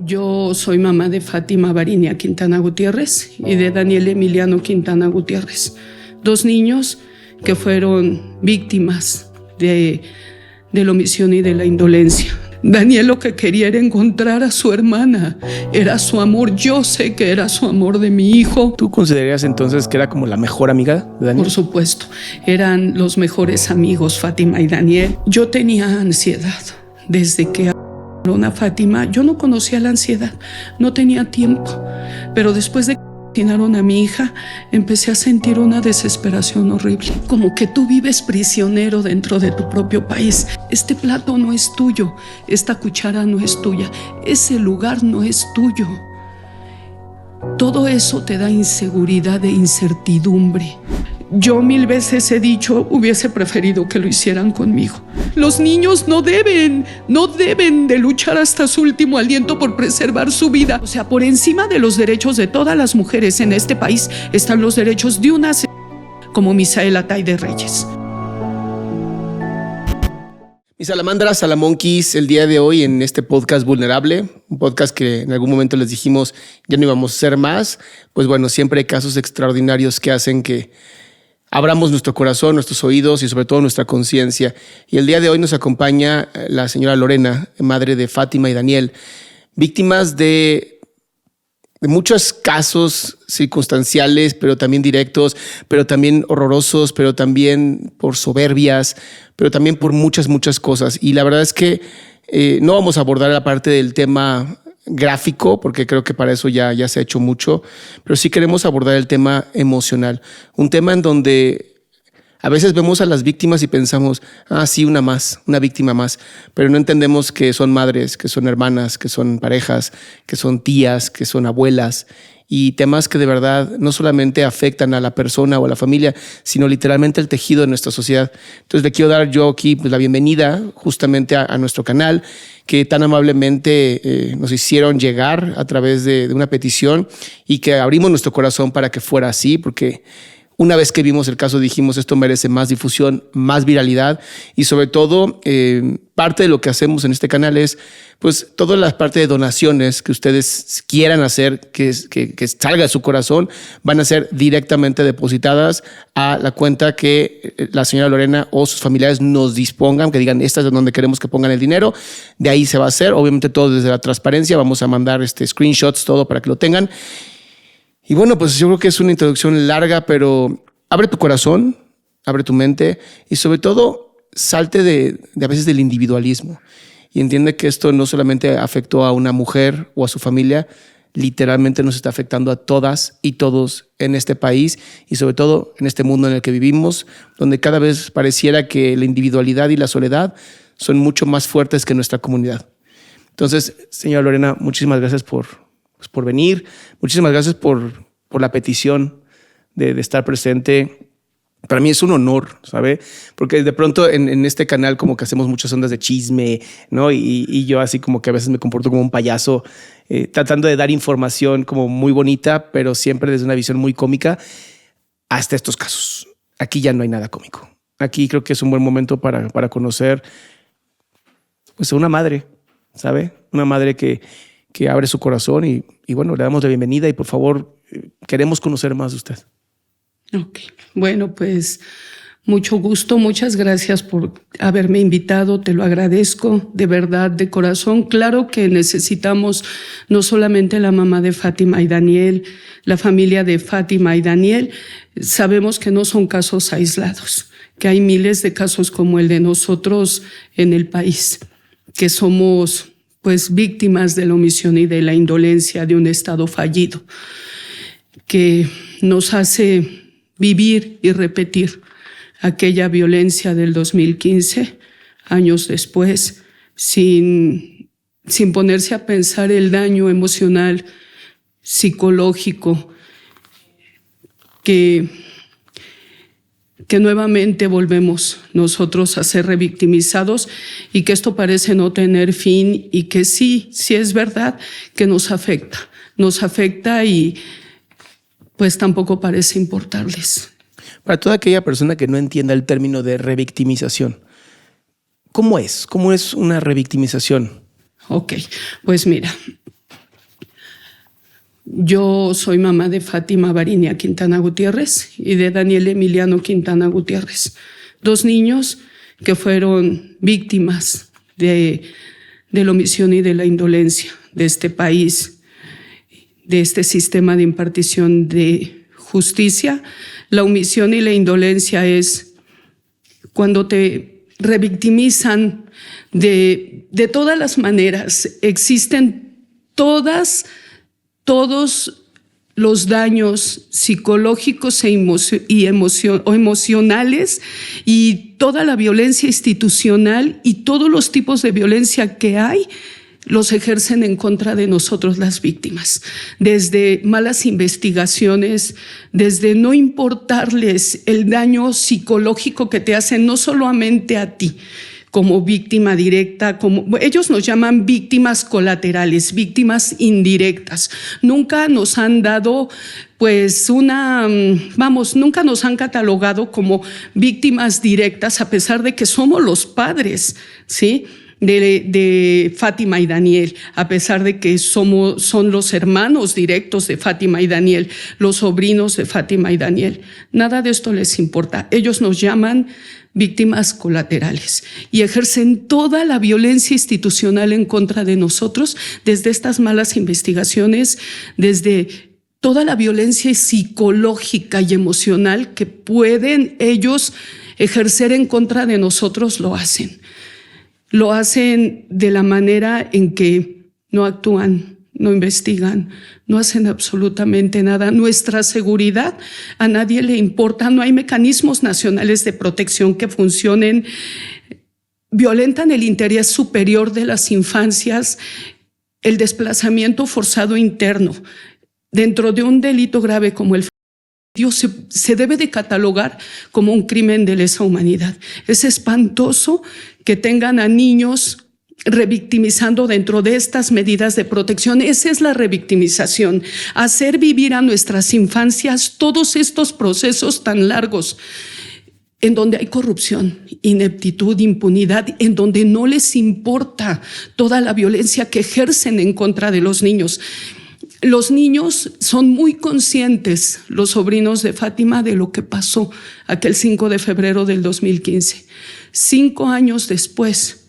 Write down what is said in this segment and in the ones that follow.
Yo soy mamá de Fátima Varinia Quintana Gutiérrez y de Daniel Emiliano Quintana Gutiérrez, 2 niños que fueron víctimas de la omisión y de la indolencia. Daniel lo que quería era encontrar a su hermana, era su amor, yo sé que era su amor de mi hijo. ¿Tú considerarías entonces que era como la mejor amiga de Daniel? Por supuesto, eran los mejores amigos Fátima y Daniel. Yo tenía ansiedad desde que a Fátima. Yo no conocía la ansiedad, no tenía tiempo, pero después de que asesinaron a mi hija, empecé a sentir una desesperación horrible, como que tú vives prisionero dentro de tu propio país. Este plato no es tuyo, esta cuchara no es tuya, ese lugar no es tuyo. Todo eso te da inseguridad e incertidumbre. Yo 1000 veces he dicho, hubiese preferido que lo hicieran conmigo. Los niños no deben de luchar hasta su último aliento por preservar su vida. O sea, por encima de los derechos de todas las mujeres en este país están los derechos de una como Misaela Taide Reyes. Mis salamandras, salamonquis, el día de hoy en este podcast vulnerable, un podcast que en algún momento les dijimos ya no íbamos a hacer más, pues bueno, siempre hay casos extraordinarios que hacen que abramos nuestro corazón, nuestros oídos y sobre todo nuestra conciencia. Y el día de hoy nos acompaña la señora Lorena, madre de Fátima y Daniel, víctimas de muchos casos circunstanciales, pero también directos, pero también horrorosos, pero también por soberbias, pero también por muchas cosas. Y la verdad es que no vamos a abordar la parte del tema gráfico, porque creo que para eso ya se ha hecho mucho, pero sí queremos abordar el tema emocional, un tema en donde a veces vemos a las víctimas y pensamos, sí, una víctima más, pero no entendemos que son madres, que son hermanas, que son parejas, que son tías, que son abuelas, y temas que de verdad no solamente afectan a la persona o a la familia, sino literalmente el tejido de nuestra sociedad. Entonces le quiero dar yo aquí la bienvenida justamente a nuestro canal, que tan amablemente nos hicieron llegar a través de una petición y que abrimos nuestro corazón para que fuera así, porque una vez que vimos el caso dijimos esto merece más difusión, más viralidad y sobre todo parte de lo que hacemos en este canal es pues toda la parte de donaciones que ustedes quieran hacer, que salga de su corazón, van a ser directamente depositadas a la cuenta que la señora Lorena o sus familiares nos dispongan, que digan esta es donde queremos que pongan el dinero, de ahí se va a hacer, obviamente todo desde la transparencia, vamos a mandar screenshots, todo para que lo tengan. Y bueno, pues yo creo que es una introducción larga, pero abre tu corazón, abre tu mente y sobre todo salte de a veces del individualismo y entiende que esto no solamente afectó a una mujer o a su familia, literalmente nos está afectando a todas y todos en este país y sobre todo en este mundo en el que vivimos, donde cada vez pareciera que la individualidad y la soledad son mucho más fuertes que nuestra comunidad. Entonces, señora Lorena, muchísimas gracias por venir. Muchísimas gracias por la petición de estar presente. Para mí es un honor, ¿sabe? Porque de pronto en este canal como que hacemos muchas ondas de chisme, ¿no? Y yo así como que a veces me comporto como un payaso, tratando de dar información como muy bonita, pero siempre desde una visión muy cómica, hasta estos casos. Aquí ya no hay nada cómico. Aquí creo que es un buen momento para conocer pues, a una madre, ¿sabe? Una madre que abre su corazón y bueno, le damos la bienvenida y por favor, queremos conocer más de usted. Ok, bueno, pues mucho gusto, muchas gracias por haberme invitado, te lo agradezco de verdad, de corazón. Claro que necesitamos no solamente la mamá de Fátima y Daniel, la familia de Fátima y Daniel, sabemos que no son casos aislados, que hay miles de casos como el de nosotros en el país, que somos pues víctimas de la omisión y de la indolencia de un Estado fallido que nos hace vivir y repetir aquella violencia del 2015, años después, sin ponerse a pensar el daño emocional, psicológico, que nuevamente volvemos nosotros a ser revictimizados y que esto parece no tener fin y que sí es verdad que nos afecta y pues tampoco parece importarles. Para toda aquella persona que no entienda el término de revictimización, ¿cómo es? ¿Cómo es una revictimización? Ok, pues mira, Yo soy mamá de Fátima Varinia Quintana Gutiérrez y de Daniel Emiliano Quintana Gutiérrez, 2 niños que fueron víctimas de la omisión y de la indolencia de este país, de este sistema de impartición de justicia. La omisión y la indolencia es cuando te revictimizan de todas las maneras. Existen todos los daños psicológicos y emocionales y toda la violencia institucional y todos los tipos de violencia que hay los ejercen en contra de nosotros las víctimas, desde malas investigaciones, desde no importarles el daño psicológico que te hacen no solamente a ti como víctima directa, como ellos nos llaman víctimas colaterales, víctimas indirectas. Nunca nos han dado nunca nos han catalogado como víctimas directas, a pesar de que somos los padres, ¿sí?, de Fátima y Daniel, a pesar de que son los hermanos directos de Fátima y Daniel, los sobrinos de Fátima y Daniel. Nada de esto les importa. Ellos nos llaman víctimas colaterales y ejercen toda la violencia institucional en contra de nosotros, desde estas malas investigaciones, desde toda la violencia psicológica y emocional que pueden ellos ejercer en contra de nosotros, lo hacen. Lo hacen de la manera en que no actúan, no investigan, no hacen absolutamente nada. Nuestra seguridad a nadie le importa, no hay mecanismos nacionales de protección que funcionen, violentan el interés superior de las infancias, el desplazamiento forzado interno. Dentro de un delito grave como el se debe de catalogar como un crimen de lesa humanidad. Es espantoso que tengan a niños revictimizando dentro de estas medidas de protección. Esa es la revictimización, hacer vivir a nuestras infancias todos estos procesos tan largos en donde hay corrupción, ineptitud, impunidad, en donde no les importa toda la violencia que ejercen en contra de los niños. Los niños son muy conscientes, los sobrinos de Fátima, de lo que pasó aquel 5 de febrero del 2015. 5 años después,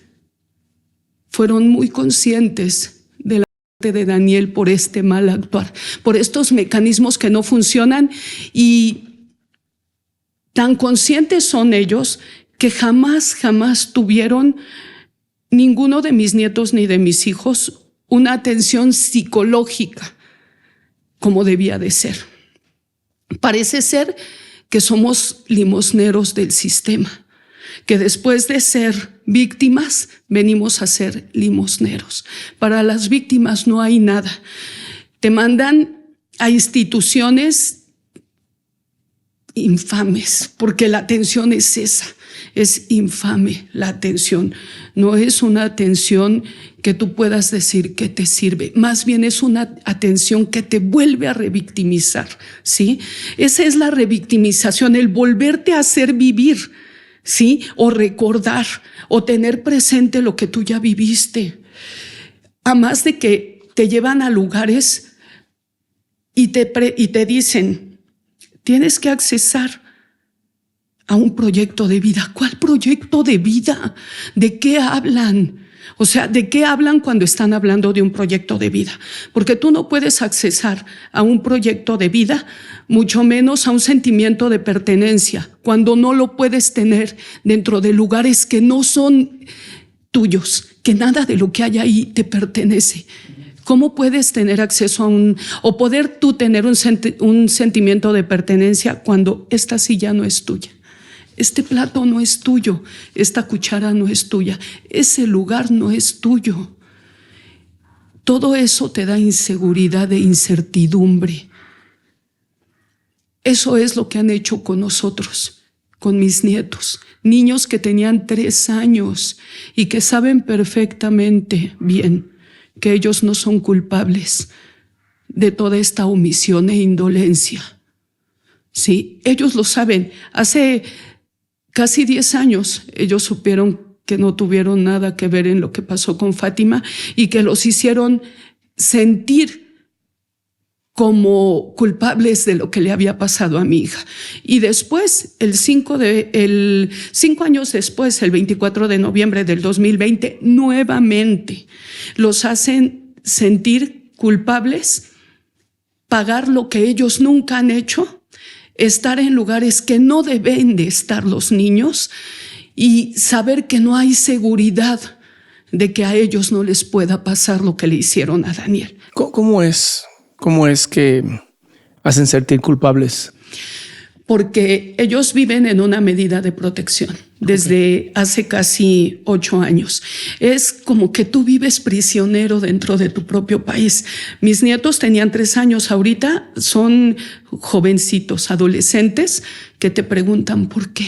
fueron muy conscientes de la muerte de Daniel por este mal actuar, por estos mecanismos que no funcionan, y tan conscientes son ellos que jamás tuvieron ninguno de mis nietos ni de mis hijos una atención psicológica como debía de ser. Parece ser que somos limosneros del sistema, que después de ser víctimas venimos a ser limosneros. Para las víctimas no hay nada. Te mandan a instituciones infames, porque la atención es esa, es infame la atención. No es una atención que tú puedas decir que te sirve, más bien es una atención que te vuelve a revictimizar, ¿sí? Esa es la revictimización, el volverte a hacer vivir, ¿sí? O recordar, o tener presente lo que tú ya viviste. A más de que te llevan a lugares y te dicen, tienes que accesar a un proyecto de vida. ¿Cuál proyecto de vida? ¿De qué hablan? O sea, ¿de qué hablan cuando están hablando de un proyecto de vida? Porque tú no puedes accesar a un proyecto de vida, mucho menos a un sentimiento de pertenencia, cuando no lo puedes tener dentro de lugares que no son tuyos, que nada de lo que hay ahí te pertenece. ¿Cómo puedes tener acceso o poder tú tener un sentimiento de pertenencia cuando esta silla no es tuya? Este plato no es tuyo, esta cuchara no es tuya, ese lugar no es tuyo. Todo eso te da inseguridad e incertidumbre. Eso es lo que han hecho con nosotros, con mis nietos, niños que tenían 3 años y que saben perfectamente bien que ellos no son culpables de toda esta omisión e indolencia. Sí, ellos lo saben. Hace casi 10 años ellos supieron que no tuvieron nada que ver en lo que pasó con Fátima y que los hicieron sentir como culpables de lo que le había pasado a mi hija. Y después, 5 años después, el 24 de noviembre del 2020, nuevamente los hacen sentir culpables, pagar lo que ellos nunca han hecho, estar en lugares que no deben de estar los niños y saber que no hay seguridad de que a ellos no les pueda pasar lo que le hicieron a Daniel. ¿Cómo es que hacen sentir culpables? Porque ellos viven en una medida de protección desde hace casi 8 años. Es como que tú vives prisionero dentro de tu propio país. Mis nietos tenían 3 años, ahorita son jovencitos, adolescentes, que te preguntan ¿por qué?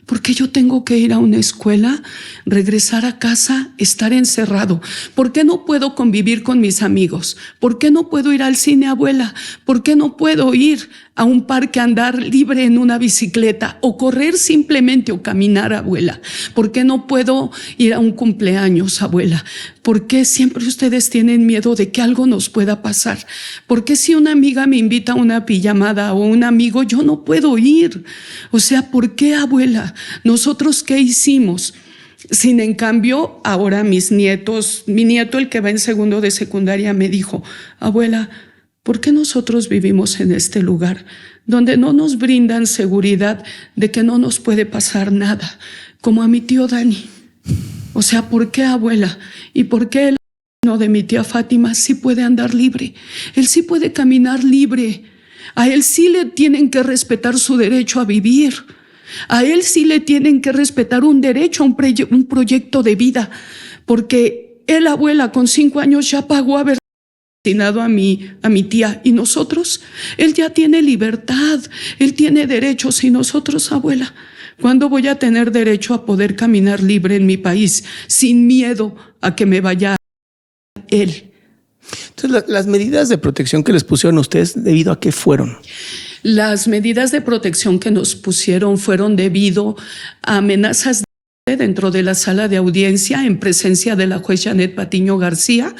¿Por qué yo tengo que ir a una escuela, regresar a casa, estar encerrado? ¿Por qué no puedo convivir con mis amigos? ¿Por qué no puedo ir al cine, abuela? ¿Por qué no puedo ir a un parque a andar libre en una bicicleta o correr simplemente o caminar, abuela? ¿Por qué no puedo ir a un cumpleaños, abuela? ¿Por qué siempre ustedes tienen miedo de que algo nos pueda pasar? ¿Por qué si una amiga me invita a una pijamada o un amigo, yo no puedo ir? O sea, ¿por qué, abuela? ¿Nosotros qué hicimos? Sin en cambio, ahora mi nieto, el que va en segundo de secundaria, me dijo, abuela, ¿por qué nosotros vivimos en este lugar donde no nos brindan seguridad de que no nos puede pasar nada? Como a mi tío Dani. O sea, ¿por qué, abuela? ¿Y por qué el no de mi tía Fátima sí puede andar libre? Él sí puede caminar libre. A él sí le tienen que respetar su derecho a vivir. A él sí le tienen que respetar un derecho a un proyecto de vida. Porque él, abuela, con 5 años ya pagó haber asesinado a mi tía. ¿Y nosotros? Él ya tiene libertad. Él tiene derechos. ¿Y nosotros, abuela? ¿Cuándo voy a tener derecho a poder caminar libre en mi país sin miedo a que me vaya él? Entonces, las medidas de protección que les pusieron a ustedes, ¿debido a qué fueron? Las medidas de protección que nos pusieron fueron debido a amenazas dentro de la sala de audiencia en presencia de la juez Janet Patiño García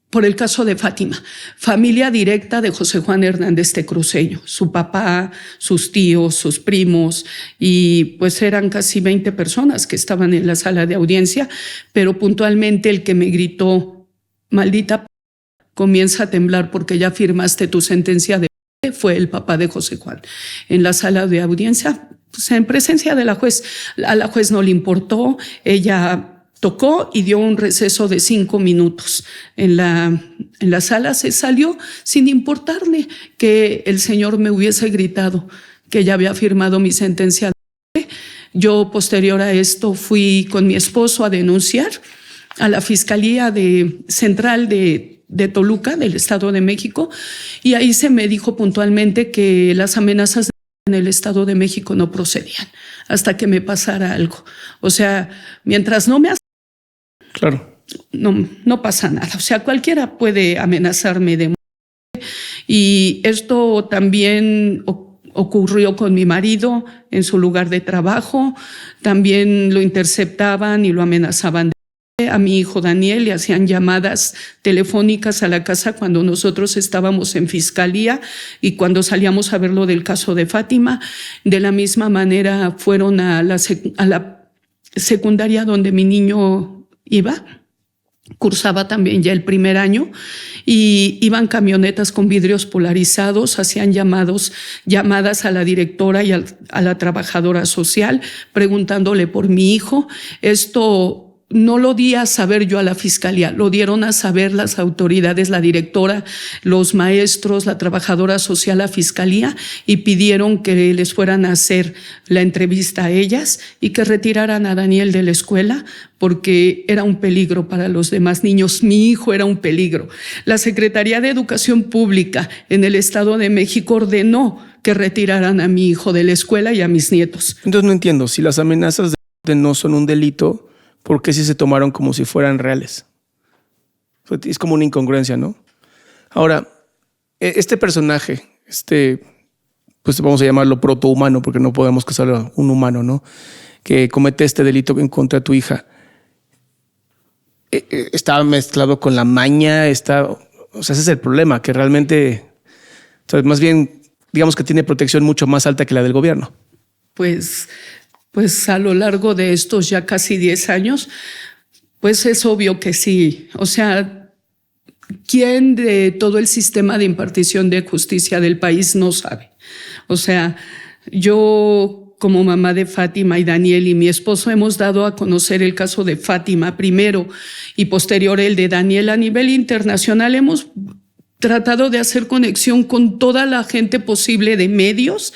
por el caso de Fátima, familia directa de José Juan Hernández Tecruceño, su papá, sus tíos, sus primos, y pues eran casi 20 personas que estaban en la sala de audiencia, pero puntualmente el que me gritó, maldita comienza a temblar porque ya firmaste tu sentencia de fue el papá de José Juan. En la sala de audiencia, pues en presencia de la juez, a la juez no le importó, ella tocó y dio un receso de 5 minutos. En la sala se salió sin importarle que el señor me hubiese gritado que ya había firmado mi sentencia. Yo, posterior a esto, fui con mi esposo a denunciar a la Fiscalía Central de Toluca, del Estado de México, y ahí se me dijo puntualmente que las amenazas en el Estado de México no procedían hasta que me pasara algo. O sea, mientras no me claro, no pasa nada. O sea, cualquiera puede amenazarme de muerte. Y esto también ocurrió con mi marido en su lugar de trabajo. También lo interceptaban y lo amenazaban. A mi hijo Daniel le hacían llamadas telefónicas a la casa cuando nosotros estábamos en fiscalía y cuando salíamos a ver lo del caso de Fátima. De la misma manera fueron a la secundaria donde mi niño iba, cursaba también ya el primer año, y iban camionetas con vidrios polarizados, hacían llamadas a la directora y a la trabajadora social preguntándole por mi hijo. Esto no lo di a saber yo a la fiscalía, lo dieron a saber las autoridades, la directora, los maestros, la trabajadora social a fiscalía, y pidieron que les fueran a hacer la entrevista a ellas y que retiraran a Daniel de la escuela porque era un peligro para los demás niños. Mi hijo era un peligro. La Secretaría de Educación Pública en el Estado de México ordenó que retiraran a mi hijo de la escuela y a mis nietos. Entonces no entiendo, si las amenazas de no son un delito, ¿por qué si se tomaron como si fueran reales? Es como una incongruencia, ¿no? Ahora, este personaje, pues vamos a llamarlo protohumano, porque no podemos casarlo a un humano, ¿no? Que comete este delito en contra de tu hija. ¿Estaba mezclado con la maña? O sea, ese es el problema, que realmente, entonces, más bien, digamos que tiene protección mucho más alta que la del gobierno. Pues a lo largo de estos ya casi 10 años, pues es obvio que sí. O sea, ¿quién de todo el sistema de impartición de justicia del país no sabe? O sea, yo como mamá de Fátima y Daniel y mi esposo hemos dado a conocer el caso de Fátima primero y posterior el de Daniel a nivel internacional. Hemos tratado de hacer conexión con toda la gente posible de medios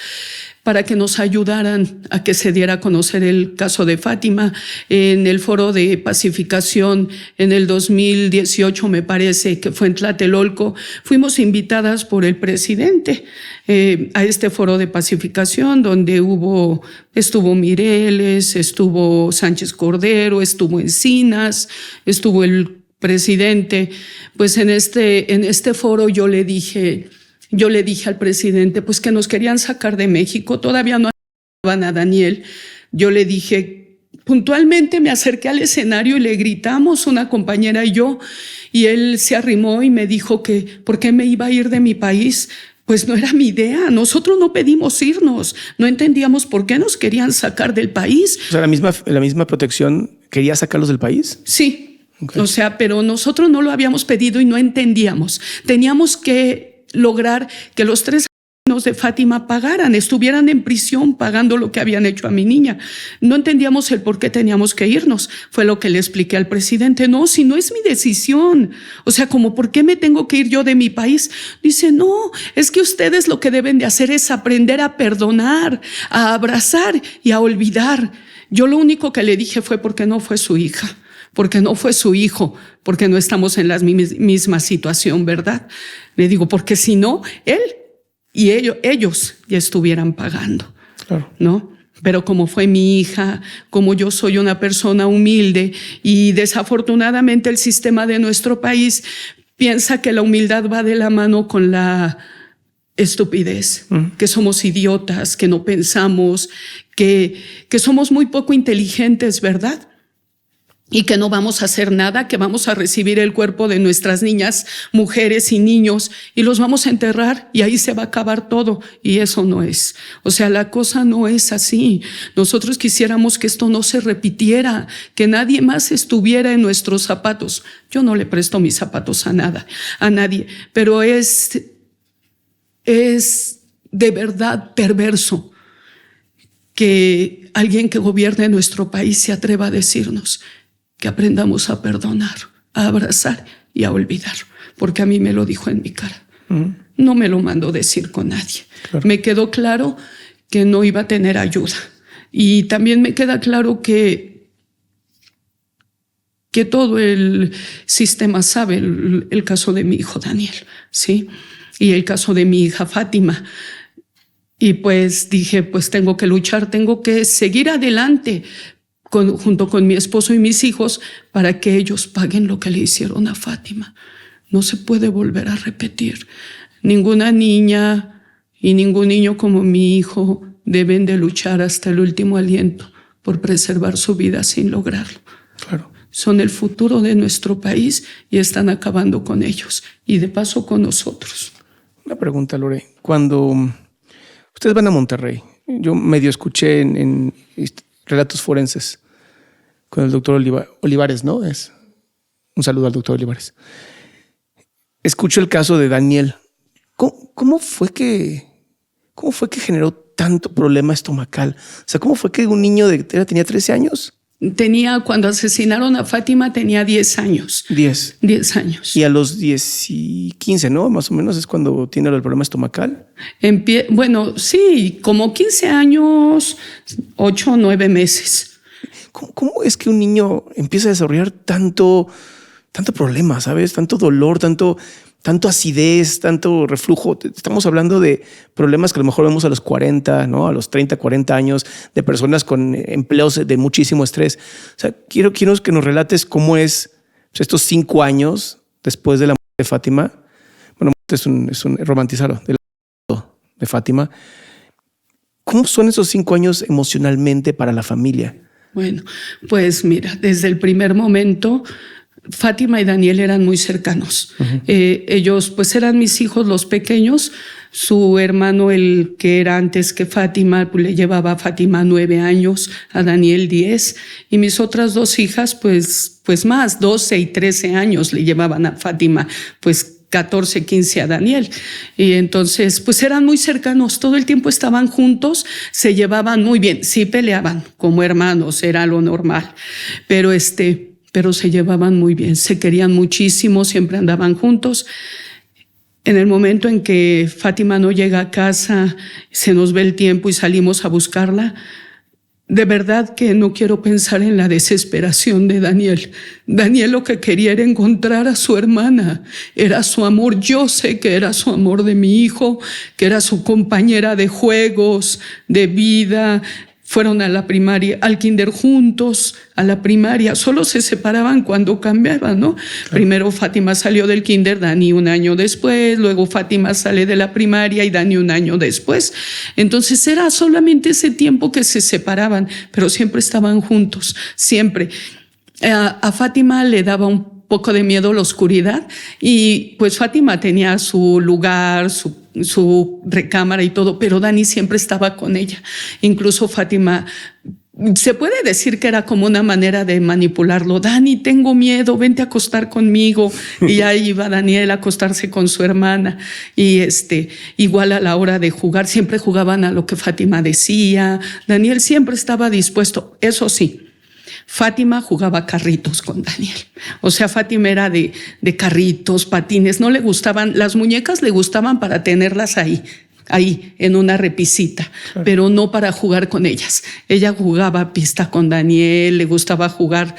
para que nos ayudaran a que se diera a conocer el caso de Fátima. En el foro de pacificación en el 2018, me parece que fue en Tlatelolco, fuimos invitadas por el presidente a este foro de pacificación donde estuvo Mireles, estuvo Sánchez Cordero, estuvo Encinas, estuvo el presidente. Pues en este foro yo le dije al presidente pues que nos querían sacar de México, todavía no acababan a Daniel. Yo le dije, puntualmente me acerqué al escenario y le gritamos una compañera y yo, y él se arrimó y me dijo que ¿por qué me iba a ir de mi país? Pues no era mi idea, nosotros no pedimos irnos, no entendíamos por qué nos querían sacar del país. O sea, la misma protección quería sacarlos del país. Sí, okay. O sea, pero nosotros no lo habíamos pedido y no entendíamos. Teníamos que lograr que los 3 años de Fátima pagaran, estuvieran en prisión pagando lo que habían hecho a mi niña. No entendíamos el por qué teníamos que irnos. Fue lo que le expliqué al presidente. No, si no es mi decisión. O sea, como ¿por qué me tengo que ir yo de mi país? Dice, no, es que ustedes lo que deben de hacer es aprender a perdonar, a abrazar y a olvidar. Yo lo único que le dije fue porque no fue su hija, porque no fue su hijo, porque no estamos en la misma situación, ¿verdad? Le digo, porque si no, él y ellos ya estuvieran pagando, claro, ¿no? Pero como fue mi hija, como yo soy una persona humilde y desafortunadamente el sistema de nuestro país piensa que la humildad va de la mano con la estupidez, que somos idiotas, que no pensamos, que somos muy poco inteligentes, ¿verdad? Y que no vamos a hacer nada, que vamos a recibir el cuerpo de nuestras niñas, mujeres y niños y los vamos a enterrar y ahí se va a acabar todo. Y eso no es. O sea, la cosa no es así. Nosotros quisiéramos que esto no se repitiera, que nadie más estuviera en nuestros zapatos. Yo no le presto mis zapatos a nadie, pero es de verdad perverso que alguien que gobierne nuestro país se atreva a decirnos que aprendamos a perdonar, a abrazar y a olvidar, porque a mí me lo dijo en mi cara. No me lo mandó decir con nadie. Claro. Me quedó claro que no iba a tener ayuda. Y también me queda claro que todo el sistema sabe el caso de mi hijo Daniel, ¿sí? Y el caso de mi hija Fátima. Y pues dije, pues tengo que luchar, tengo que seguir adelante junto con mi esposo y mis hijos para que ellos paguen lo que le hicieron a Fátima. No se puede volver a repetir. Ninguna niña y ningún niño como mi hijo deben de luchar hasta el último aliento por preservar su vida sin lograrlo. Claro. Son el futuro de nuestro país y están acabando con ellos y de paso con nosotros. Una pregunta, Lore. Cuando ustedes van a Monterrey, yo medio escuché en relatos forenses con el doctor Olivares, ¿no? Un saludo al doctor Olivares. Escucho el caso de Daniel. ¿Cómo fue que generó tanto problema estomacal? O sea, ¿cómo fue que un niño tenía 13 años? Cuando asesinaron a Fátima tenía 10 años. 10 años. Y a los 10 y 15, ¿no? Más o menos es cuando tiene el problema estomacal. Bueno, sí, como 15 años, 8 o 9 meses. ¿Cómo es que un niño empieza a desarrollar tanto problema, ¿sabes? Tanto dolor, tanto acidez, tanto reflujo. Estamos hablando de problemas que a lo mejor vemos a los 40, ¿no? A los 30, 40 años, de personas con empleos de muchísimo estrés. O sea, quiero que nos relates cómo es estos 5 años después de la muerte de Fátima. Bueno, es un romantizarlo de Fátima. ¿Cómo son esos 5 años emocionalmente para la familia? Bueno, pues mira, desde el primer momento Fátima y Daniel eran muy cercanos. Ellos pues eran mis hijos los pequeños. Su hermano, el que era antes que Fátima, pues le llevaba a Fátima 9 años, a Daniel 10. Y mis otras 2 hijas, pues más, 12 y 13 años le llevaban a Fátima, pues 14, 15 a Daniel. Y entonces, pues eran muy cercanos, todo el tiempo estaban juntos, se llevaban muy bien. Sí peleaban como hermanos, era lo normal. Pero se llevaban muy bien, se querían muchísimo, siempre andaban juntos. En el momento en que Fátima no llega a casa, se nos ve el tiempo y salimos a buscarla, de verdad que no quiero pensar en la desesperación de Daniel. Daniel lo que quería era encontrar a su hermana, era su amor. Yo sé que era su amor de mi hijo, que era su compañera de juegos, de vida. Fueron a la primaria, al kinder juntos, a la primaria. Solo se separaban cuando cambiaban, ¿no? Claro. Primero Fátima salió del kinder, Dani 1 año después, luego Fátima sale de la primaria y Dani 1 año después. Entonces era solamente ese tiempo que se separaban, pero siempre estaban juntos, siempre. A Fátima le daba un poco de miedo la oscuridad y pues Fátima tenía su lugar, su recámara y todo, pero Dani siempre estaba con ella. Incluso Fátima, se puede decir que era como una manera de manipularlo. Dani, tengo miedo, vente a acostar conmigo. Y ahí iba Daniel a acostarse con su hermana. Y igual a la hora de jugar, siempre jugaban a lo que Fátima decía. Daniel siempre estaba dispuesto, eso sí. Fátima jugaba carritos con Daniel. O sea, Fátima era de carritos, patines. No le gustaban, las muñecas le gustaban para tenerlas ahí en una repisita, claro, pero no para jugar con ellas. Ella jugaba pista con Daniel, le gustaba jugar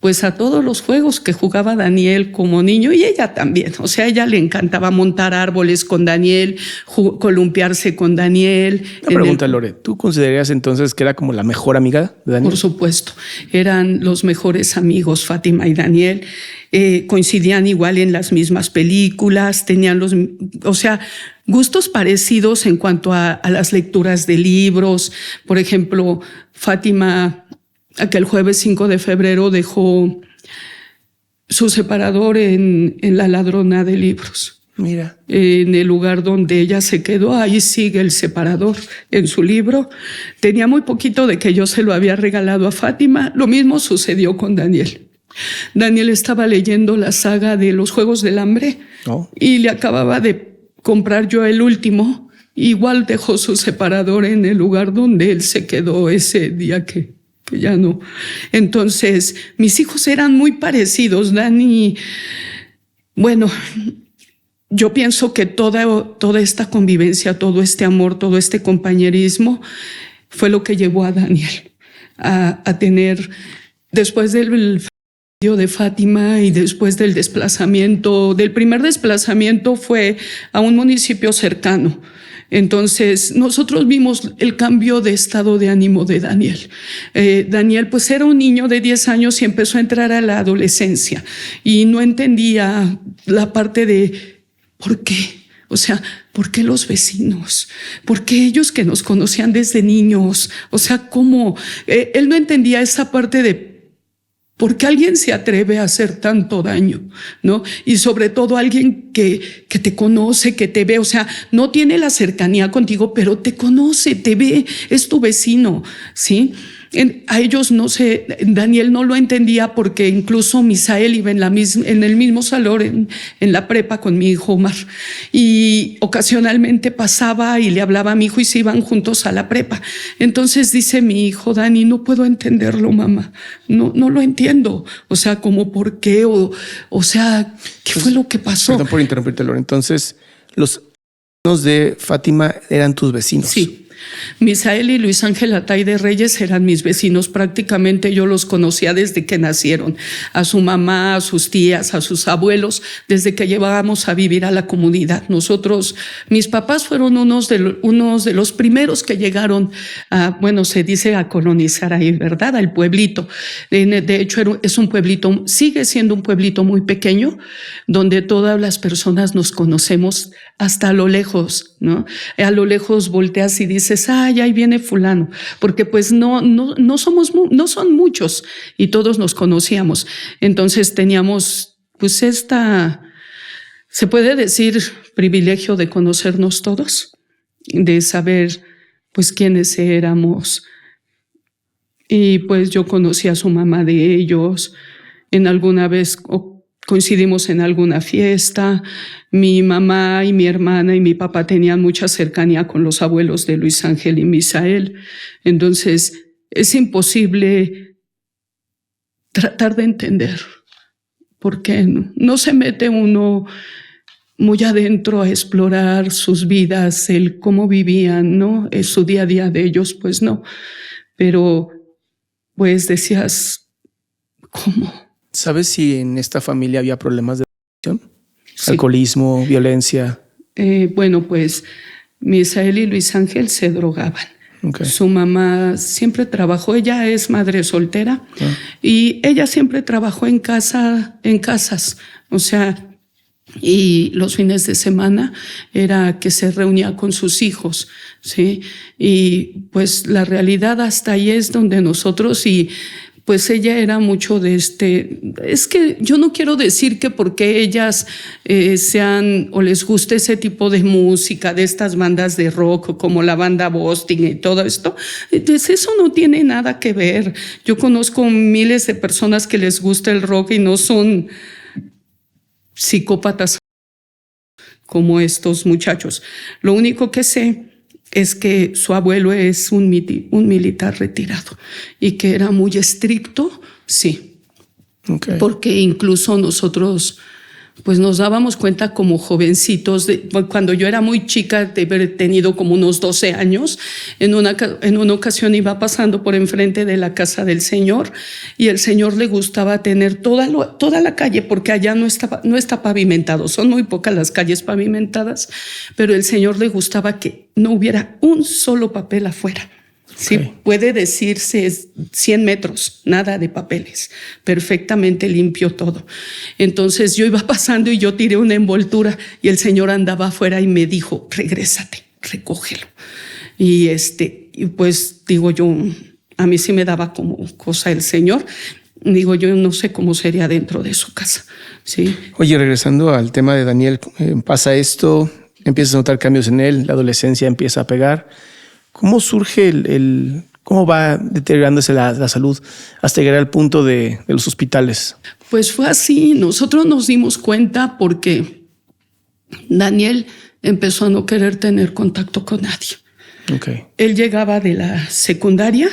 pues a todos los juegos que jugaba Daniel como niño y ella también. O sea, a ella le encantaba montar árboles con Daniel, columpiarse con Daniel. Una pregunta, Lore, ¿tú considerarías entonces que era como la mejor amiga de Daniel? Por supuesto, eran los mejores amigos Fátima y Daniel. Coincidían igual en las mismas películas, tenían gustos parecidos en cuanto a las lecturas de libros. Por ejemplo, Fátima, aquel jueves 5 de febrero, dejó su separador en la ladrona de libros. Mira. En el lugar donde ella se quedó, ahí sigue el separador en su libro. Tenía muy poquito de que yo se lo había regalado a Fátima. Lo mismo sucedió con Daniel. Daniel estaba leyendo la saga de los Juegos del Hambre y le acababa de comprar yo el último. Igual dejó su separador en el lugar donde él se quedó ese día que ya no. Entonces, mis hijos eran muy parecidos. Dani, bueno, yo pienso que toda esta convivencia, todo este amor, todo este compañerismo fue lo que llevó a Daniel a tener, después del de Fátima y después del primer desplazamiento fue a un municipio cercano. Entonces nosotros vimos el cambio de estado de ánimo de Daniel. Daniel pues era un niño de 10 años y empezó a entrar a la adolescencia y no entendía la parte de ¿por qué? O sea, ¿por qué los vecinos? ¿Por qué ellos que nos conocían desde niños? O sea, ¿cómo? Él no entendía esa parte de ¿por qué alguien se atreve a hacer tanto daño? ¿No? Y sobre todo alguien que te conoce, que te ve, o sea, no tiene la cercanía contigo, pero te conoce, te ve, es tu vecino, ¿sí? A ellos no sé, Daniel no lo entendía porque incluso Misael iba en el mismo salón en la prepa con mi hijo Omar y ocasionalmente pasaba y le hablaba a mi hijo y se iban juntos a la prepa. Entonces dice mi hijo, Dani, no puedo entenderlo, mamá, no lo entiendo, o sea, como por qué o sea, ¿qué fue lo que pasó? Perdón por interrumpirte, Lore. Entonces, los vecinos de Fátima eran tus vecinos. Sí. Misael y Luis Ángel Atay de Reyes eran mis vecinos, prácticamente yo los conocía desde que nacieron, a su mamá, a sus tías, a sus abuelos, desde que llevábamos a vivir a la comunidad. Mis papás fueron unos de los primeros que llegaron se dice a colonizar ahí, ¿verdad? Al pueblito. De hecho, es un pueblito, sigue siendo un pueblito muy pequeño, donde todas las personas nos conocemos hasta a lo lejos, ¿no? A lo lejos volteas y dices, dices, ay, ahí viene fulano, porque pues no son muchos y todos nos conocíamos. Entonces teníamos pues se puede decir, privilegio de conocernos todos, de saber pues quiénes éramos. Y pues yo conocí a su mamá de ellos, en alguna vez coincidimos en alguna fiesta. Mi mamá y mi hermana y mi papá tenían mucha cercanía con los abuelos de Luis Ángel y Misael. Entonces es imposible tratar de entender por qué no se mete uno muy adentro a explorar sus vidas, el cómo vivían, ¿no? Su día a día de ellos, pues no. Pero pues decías, ¿cómo? ¿Sabes si en esta familia había problemas de adicción? Sí. Alcoholismo, violencia. Bueno, pues Misael y Luis Ángel se drogaban. Okay. Su mamá siempre trabajó, ella es madre soltera, y ella siempre trabajó en casas, o sea, y los fines de semana era que se reunía con sus hijos, ¿sí? Y pues la realidad hasta ahí es donde nosotros, y pues ella era mucho de es que yo no quiero decir que porque ellas sean o les guste ese tipo de música, de estas bandas de rock como la banda Boston y todo esto, pues eso no tiene nada que ver. Yo conozco miles de personas que les gusta el rock y no son psicópatas como estos muchachos. Lo único que sé es que su abuelo es un militar retirado y que era muy estricto, sí. Okay. Porque incluso nosotros pues nos dábamos cuenta como jovencitos, cuando yo era muy chica, de haber tenido como unos 12 años, en una ocasión iba pasando por enfrente de la casa del señor y el señor le gustaba tener toda la calle, porque allá no está pavimentado, son muy pocas las calles pavimentadas, pero el señor le gustaba que no hubiera un solo papel afuera. Sí, okay. Puede decirse 100 metros, nada de papeles, perfectamente limpio todo. Entonces yo iba pasando y yo tiré una envoltura y el señor andaba afuera y me dijo, regrésate, recógelo. Y pues digo yo, a mí sí me daba como cosa el señor. Digo, yo no sé cómo sería dentro de su casa, ¿sí? Oye, regresando al tema de Daniel, pasa esto, empiezas a notar cambios en él, la adolescencia empieza a pegar. ¿Cómo surge cómo va deteriorándose la salud hasta llegar al punto de los hospitales? Pues fue así. Nosotros nos dimos cuenta porque Daniel empezó a no querer tener contacto con nadie. Okay. Él llegaba de la secundaria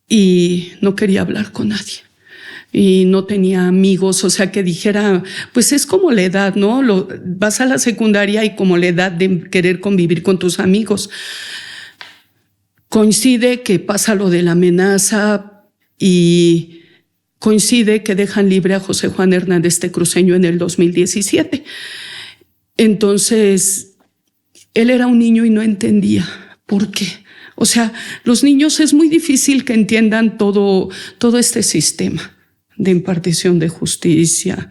y no quería hablar con nadie. Y no tenía amigos, o sea, que dijera, pues es como la edad, ¿no? Vas a la secundaria y como la edad de querer convivir con tus amigos. Coincide que pasa lo de la amenaza y coincide que dejan libre a José Juan Hernández Tecruceño en el 2017. Entonces, él era un niño y no entendía por qué. O sea, los niños es muy difícil que entiendan todo este sistema de impartición de justicia.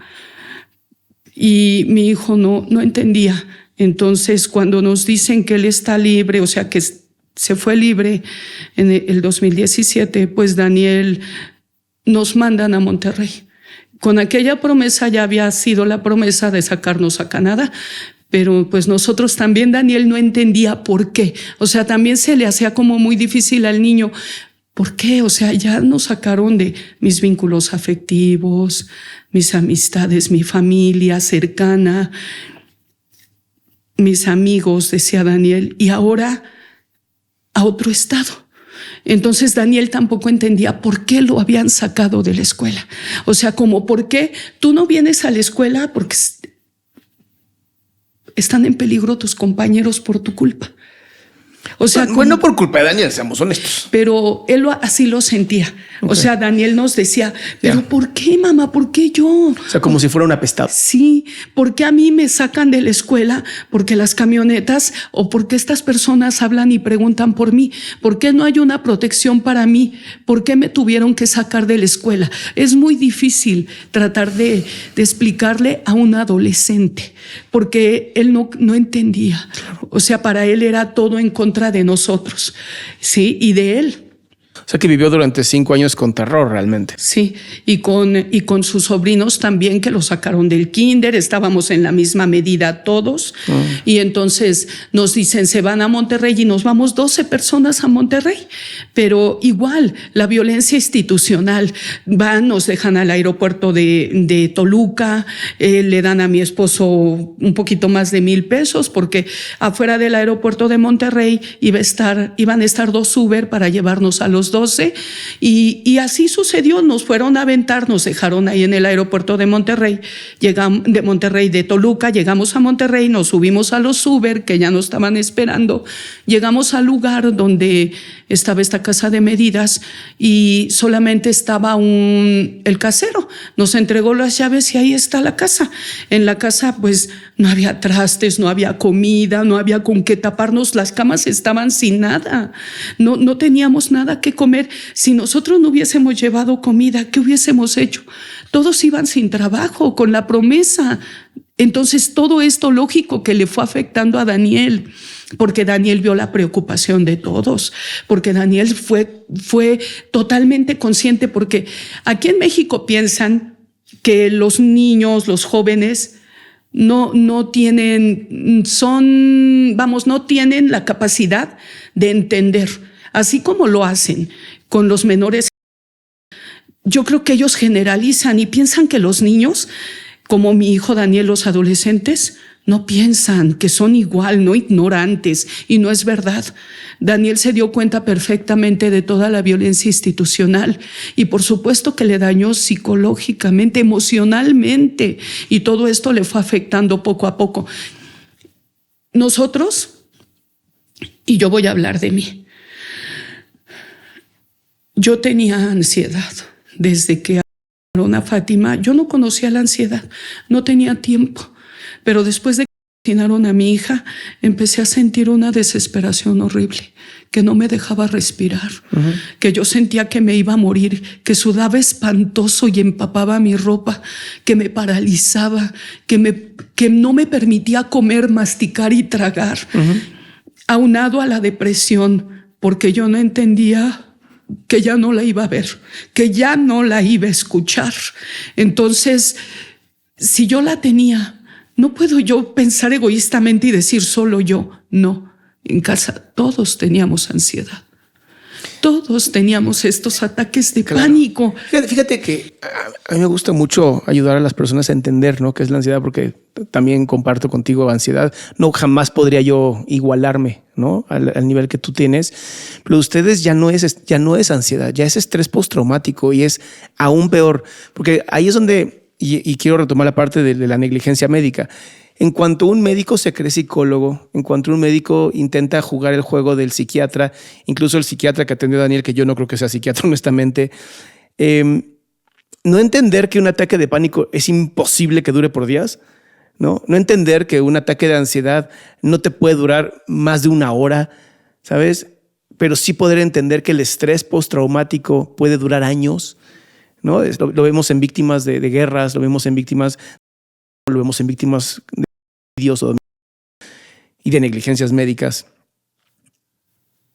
Y mi hijo no entendía. Entonces, cuando nos dicen que él está libre, o sea, que se fue libre en el 2017, pues Daniel nos mandan a Monterrey. Con aquella promesa ya había sido la promesa de sacarnos a Canadá, pero pues nosotros también, Daniel no entendía por qué. O sea, también se le hacía como muy difícil al niño. ¿Por qué? O sea, ya nos sacaron de mis vínculos afectivos, mis amistades, mi familia cercana, mis amigos, decía Daniel, y ahora a otro estado. Entonces Daniel tampoco entendía por qué lo habían sacado de la escuela. O sea, como por qué tú no vienes a la escuela porque están en peligro tus compañeros por tu culpa. O sea, bueno, por culpa de Daniel, seamos honestos. Pero él así lo sentía. O sea, Daniel nos decía, pero ¿por qué, mamá? ¿Por qué yo? O sea, como si fuera un apestado. Sí, ¿por qué a mí me sacan de la escuela? Porque las camionetas o porque estas personas hablan y preguntan por mí. ¿Por qué no hay una protección para mí? ¿Por qué me tuvieron que sacar de la escuela? Es muy difícil tratar de explicarle a un adolescente porque él no entendía. O sea, para él era todo en contra de nosotros, ¿sí? Y de él. O sea, que vivió durante 5 años con terror realmente. Sí, y con sus sobrinos también, que lo sacaron del kinder, estábamos en la misma medida todos, y entonces nos dicen, se van a Monterrey, y nos vamos 12 personas a Monterrey, pero igual, la violencia institucional, nos dejan al aeropuerto de Toluca, le dan a mi esposo un poquito más de 1,000 pesos, porque afuera del aeropuerto de Monterrey iban a estar 2 Uber para llevarnos a los 12, y así sucedió. Nos fueron a aventar, nos dejaron ahí en el aeropuerto de Monterrey, de Toluca, llegamos a Monterrey, nos subimos a los Uber que ya nos estaban esperando, llegamos al lugar donde estaba esta casa de medidas y solamente estaba el casero, nos entregó las llaves y ahí está la casa. En la casa pues no había trastes, no había comida, no había con qué taparnos, las camas estaban sin nada, no teníamos nada que comer. Si nosotros no hubiésemos llevado comida, ¿qué hubiésemos hecho? Todos iban sin trabajo, con la promesa. Entonces todo esto lógico que le fue afectando a Daniel, porque Daniel vio la preocupación de todos, porque Daniel fue totalmente consciente, porque aquí en México piensan que los niños, los jóvenes, no tienen la capacidad de entender, así como lo hacen con los menores. Yo creo que ellos generalizan y piensan que los niños, como mi hijo Daniel, los adolescentes, no piensan, que son igual, no ignorantes, y no es verdad. Daniel se dio cuenta perfectamente de toda la violencia institucional y por supuesto que le dañó psicológicamente, emocionalmente, y todo esto le fue afectando poco a poco. Nosotros, y yo voy a hablar de mí, yo tenía ansiedad desde que asesinaron a Fátima. Yo no conocía la ansiedad, no tenía tiempo, pero después de que asesinaron a mi hija, empecé a sentir una desesperación horrible, que no me dejaba respirar, que yo sentía que me iba a morir, que sudaba espantoso y empapaba mi ropa, que me paralizaba, que no me permitía comer, masticar y tragar, aunado a la depresión, porque yo no entendía que ya no la iba a ver, que ya no la iba a escuchar. Entonces, si yo la tenía, no puedo yo pensar egoístamente y decir solo yo. No, en casa todos teníamos ansiedad. Todos teníamos estos ataques de pánico. Fíjate que a mí me gusta mucho ayudar a las personas a entender, ¿no?, qué es la ansiedad, porque también comparto contigo ansiedad. No, jamás podría yo igualarme, ¿no?, al nivel que tú tienes. Pero ustedes ya no es ansiedad, ya es estrés postraumático, y es aún peor, porque ahí es donde, y quiero retomar la parte de la negligencia médica. En cuanto un médico se cree psicólogo, en cuanto un médico intenta jugar el juego del psiquiatra, incluso el psiquiatra que atendió a Daniel, que yo no creo que sea psiquiatra honestamente, no entender que un ataque de pánico es imposible que dure por días, no entender que un ataque de ansiedad no te puede durar más de 1 hora, ¿sabes? Pero sí poder entender que el estrés postraumático puede durar años, ¿no? Lo vemos en víctimas de guerras, lo vemos en víctimas de y de negligencias médicas,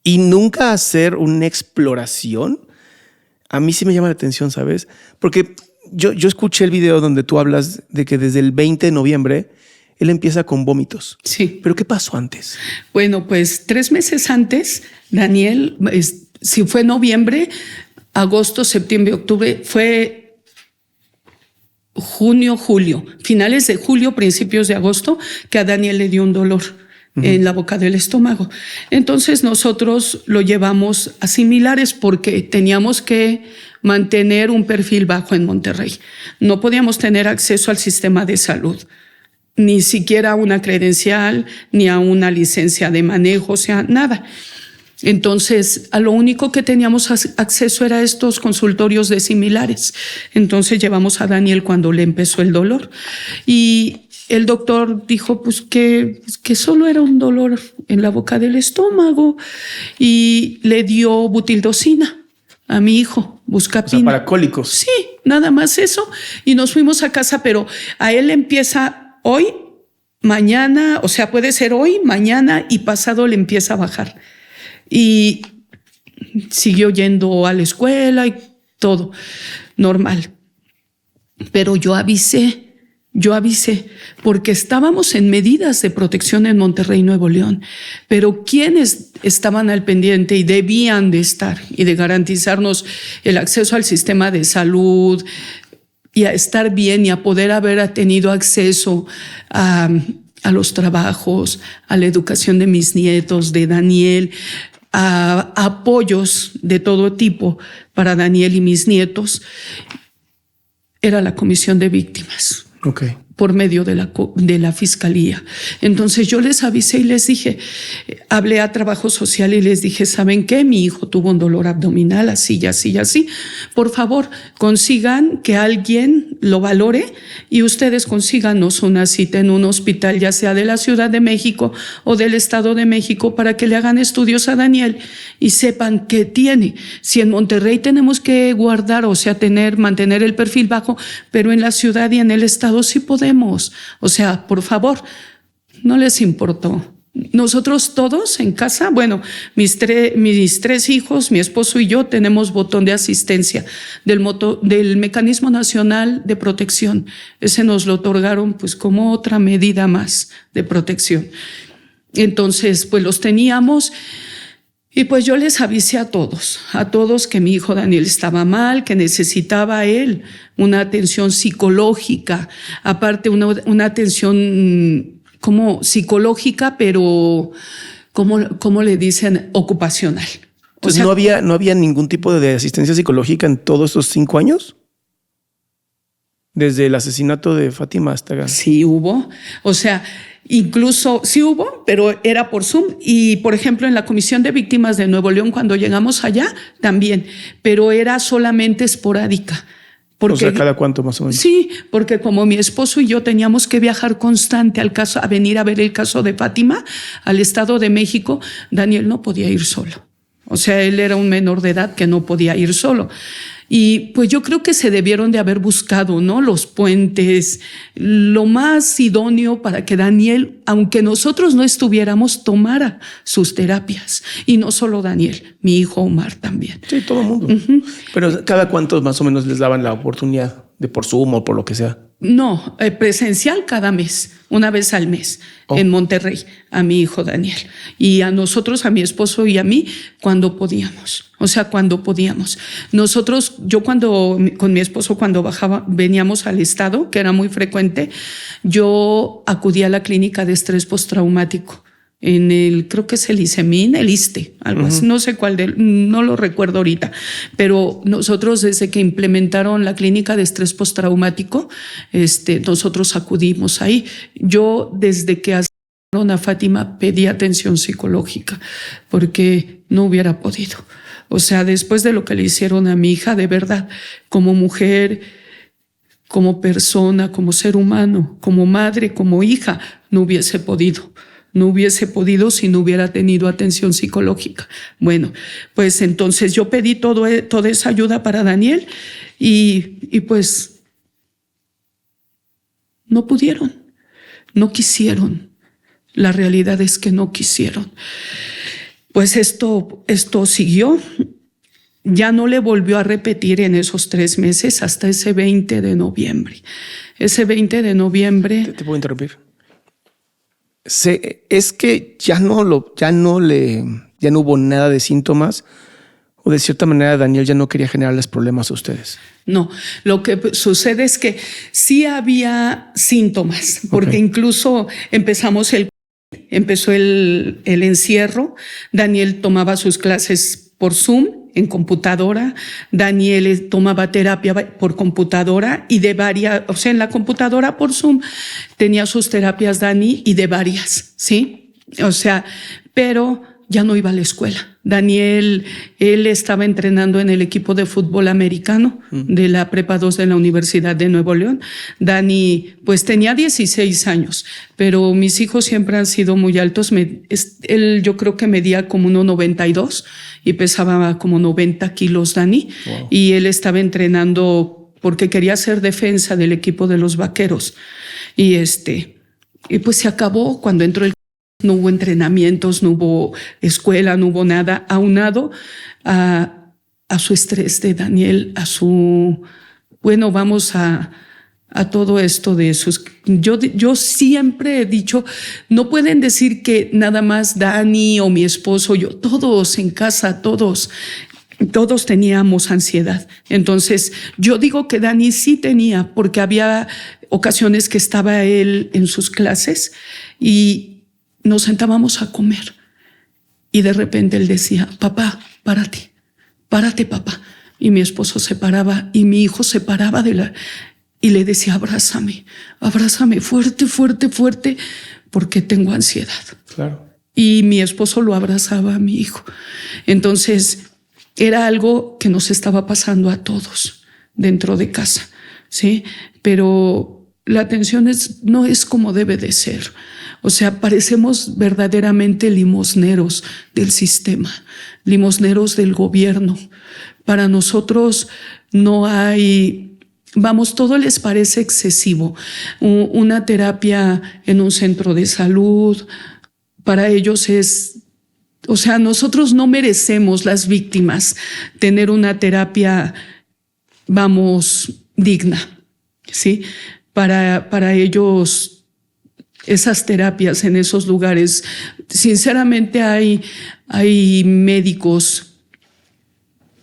y nunca hacer una exploración. A mí sí me llama la atención, ¿sabes? Porque yo escuché el video donde tú hablas de que desde el 20 de noviembre él empieza con vómitos. Sí. ¿Pero qué pasó antes? Bueno, pues 3 meses antes, Daniel, si fue noviembre, agosto, septiembre, octubre, fue junio, julio, finales de julio, principios de agosto, que a Daniel le dio un dolor en la boca del estómago. Entonces nosotros lo llevamos a similares porque teníamos que mantener un perfil bajo en Monterrey. No podíamos tener acceso al sistema de salud, ni siquiera a una credencial, ni a una licencia de manejo, o sea, nada. Entonces, a lo único que teníamos acceso era a estos consultorios de similares. Entonces llevamos a Daniel cuando le empezó el dolor y el doctor dijo pues que solo era un dolor en la boca del estómago y le dio butildocina a mi hijo, buscapina. O sea, para cólicos. Sí, nada más eso. Y nos fuimos a casa, pero a él empieza hoy, mañana, o sea, puede ser hoy, mañana y pasado le empieza a bajar. Y siguió yendo a la escuela y todo normal. Pero yo avisé, porque estábamos en medidas de protección en Monterrey, Nuevo León, pero quienes estaban al pendiente y debían de estar y de garantizarnos el acceso al sistema de salud y a estar bien y a poder haber tenido acceso a los trabajos, a la educación de mis nietos, de Daniel, a apoyos de todo tipo para Daniel y mis nietos, era la Comisión de Víctimas. Okay. Por medio de la fiscalía. Entonces yo les avisé y les dije, hablé a Trabajo Social y les dije, ¿saben qué? Mi hijo tuvo un dolor abdominal, así y así y así. Por favor, consigan que alguien lo valore y ustedes consíganos una cita en un hospital, ya sea de la Ciudad de México o del Estado de México, para que le hagan estudios a Daniel y sepan qué tiene. Si en Monterrey tenemos que guardar, o sea, mantener el perfil bajo, pero en la ciudad y en el estado sí podemos. O sea, por favor, no les importó. Nosotros todos en casa, bueno, mis tres hijos, mi esposo y yo tenemos botón de asistencia del Mecanismo Nacional de Protección. Ese nos lo otorgaron pues como otra medida más de protección. Entonces, pues los teníamos. Y pues yo les avisé a todos que mi hijo Daniel estaba mal, que necesitaba él una atención psicológica, aparte una atención como psicológica, pero ¿cómo le dicen? Ocupacional. Entonces, ¿no había ningún tipo de asistencia psicológica en todos estos 5 años? Desde el asesinato de Fátima hasta... Sí hubo, o sea... Incluso sí hubo, pero era por Zoom. Y, por ejemplo, en la Comisión de Víctimas de Nuevo León, cuando llegamos allá, también, pero era solamente esporádica. O sea, ¿cada cuánto más o menos? Sí, porque como mi esposo y yo teníamos que viajar constante a venir a ver el caso de Fátima al Estado de México, Daniel no podía ir solo. O sea, él era un menor de edad que no podía ir solo. Y pues yo creo que se debieron de haber buscado, ¿no? Los puentes, lo más idóneo para que Daniel, aunque nosotros no estuviéramos, tomara sus terapias. Y no solo Daniel, mi hijo Omar también. Sí, todo el mundo. Uh-huh. Pero ¿cada cuántos más o menos les daban la oportunidad de por Zoom o por lo que sea? No, presencial cada mes, una vez al mes, en Monterrey, a mi hijo Daniel. Y a nosotros, a mi esposo y a mí, cuando podíamos. O sea, cuando podíamos. Nosotros, con mi esposo, cuando veníamos al estado, que era muy frecuente, yo acudía a la clínica de estrés postraumático. Creo que es el ISEMIN, el ISSSTE, algo así, no sé cuál, no lo recuerdo ahorita, pero nosotros desde que implementaron la clínica de estrés postraumático, nosotros acudimos ahí. Yo desde que asesinaron a Fátima pedí atención psicológica porque no hubiera podido. O sea, después de lo que le hicieron a mi hija, de verdad, como mujer, como persona, como ser humano, como madre, como hija, no hubiese podido. No hubiese podido si no hubiera tenido atención psicológica. Bueno, pues entonces yo pedí toda esa ayuda para Daniel y pues no pudieron, no quisieron. La realidad es que no quisieron. Pues esto siguió. Ya no le volvió a repetir en esos 3 meses hasta ese 20 de noviembre. Ese 20 de noviembre... ¿Te puedo interrumpir? Es que ya no hubo nada de síntomas, o de cierta manera Daniel ya no quería generarles problemas a ustedes. No, lo que sucede es que sí había síntomas, porque incluso empezó el encierro. Daniel tomaba sus clases por Zoom, en computadora. Daniel tomaba terapia por computadora y de varias, o sea, en la computadora por Zoom tenía sus terapias Dani y de varias, ¿sí? O sea, pero ya no iba a la escuela. Daniel, él estaba entrenando en el equipo de fútbol americano de la Prepa 2 de la Universidad de Nuevo León. Dani, pues tenía 16 años, pero mis hijos siempre han sido muy altos. Él yo creo que medía como 1.92 y pesaba como 90 kilos Dani. Wow. Y él estaba entrenando porque quería ser defensa del equipo de los Vaqueros. Y pues se acabó cuando entró no hubo entrenamientos, no hubo escuela, no hubo nada, aunado a su estrés de Daniel, vamos a todo esto de sus... Yo siempre he dicho, no pueden decir que nada más Dani o mi esposo, yo, todos en casa, todos teníamos ansiedad. Entonces, yo digo que Dani sí tenía, porque había ocasiones que estaba él en sus clases y nos sentábamos a comer y de repente él decía, papá, párate papá. Y mi esposo se paraba y mi hijo se paraba y le decía, abrázame fuerte, fuerte, fuerte, porque tengo ansiedad. Claro. Y mi esposo lo abrazaba a mi hijo. Entonces, era algo que nos estaba pasando a todos dentro de casa, ¿sí? Pero la atención no es como debe de ser. O sea, parecemos verdaderamente limosneros del sistema, limosneros del gobierno. Para nosotros no hay, todo les parece excesivo. Una terapia en un centro de salud, para ellos nosotros no merecemos, las víctimas, tener una terapia, digna, ¿sí? Para ellos, esas terapias en esos lugares, sinceramente hay médicos,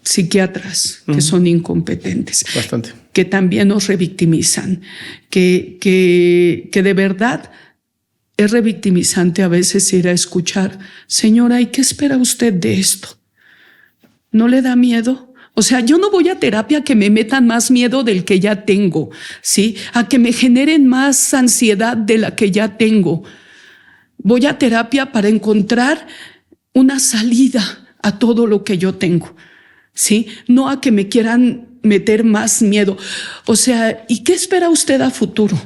psiquiatras que son incompetentes. Bastante. Que también nos revictimizan, que de verdad es revictimizante a veces ir a escuchar, señora, ¿y qué espera usted de esto? ¿No le da miedo? O sea, yo no voy a terapia que me metan más miedo del que ya tengo, ¿sí? A que me generen más ansiedad de la que ya tengo. Voy a terapia para encontrar una salida a todo lo que yo tengo, ¿sí? No a que me quieran meter más miedo. O sea, ¿y qué espera usted a futuro?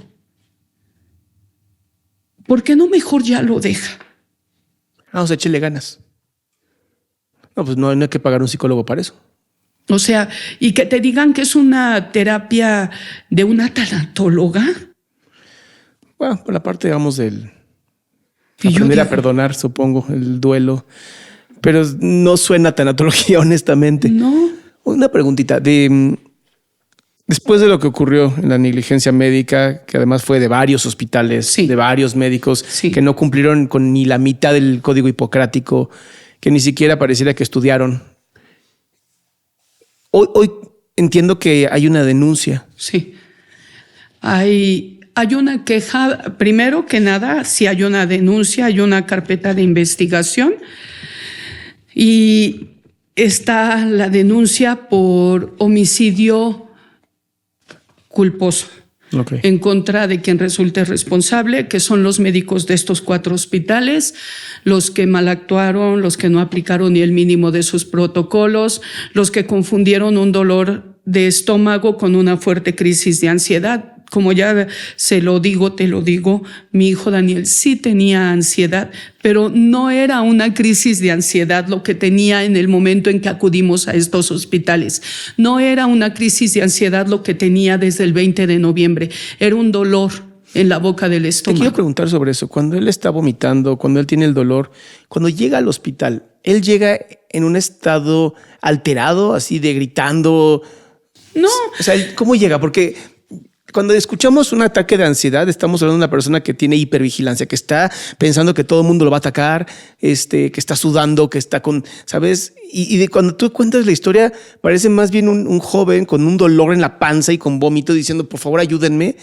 ¿Por qué no mejor ya lo deja? Vamos, échele ganas. No, pues no hay que pagar un psicólogo para eso. O sea, y que te digan que es una terapia de una tanatóloga. Bueno, por la parte, digamos, del aprender a perdonar, supongo, el duelo. Pero no suena a tanatología, honestamente. No. Una preguntita. Después de lo que ocurrió en la negligencia médica, que además fue de varios hospitales, sí, de varios médicos, sí, que no cumplieron con ni la mitad del código hipocrático, que ni siquiera pareciera que estudiaron. Hoy entiendo que hay una denuncia. Sí. Hay una queja. Primero que nada, si hay una denuncia, hay una carpeta de investigación y está la denuncia por homicidio culposo. Okay. En contra de quien resulte responsable, que son los médicos de estos 4 hospitales, los que mal actuaron, los que no aplicaron ni el mínimo de sus protocolos, los que confundieron un dolor de estómago con una fuerte crisis de ansiedad. Como ya te lo digo, mi hijo Daniel sí tenía ansiedad, pero no era una crisis de ansiedad lo que tenía en el momento en que acudimos a estos hospitales. No era una crisis de ansiedad lo que tenía desde el 20 de noviembre. Era un dolor en la boca del estómago. Te quiero preguntar sobre eso. Cuando él está vomitando, cuando él tiene el dolor, cuando llega al hospital, ¿él llega en un estado alterado, así de gritando? No. O sea, ¿cómo llega? Porque cuando escuchamos un ataque de ansiedad, estamos hablando de una persona que tiene hipervigilancia, que está pensando que todo el mundo lo va a atacar, que está sudando, que está con, ¿sabes? Y cuando tú cuentas la historia, parece más bien un joven con un dolor en la panza y con vómito diciendo, por favor, ayúdenme.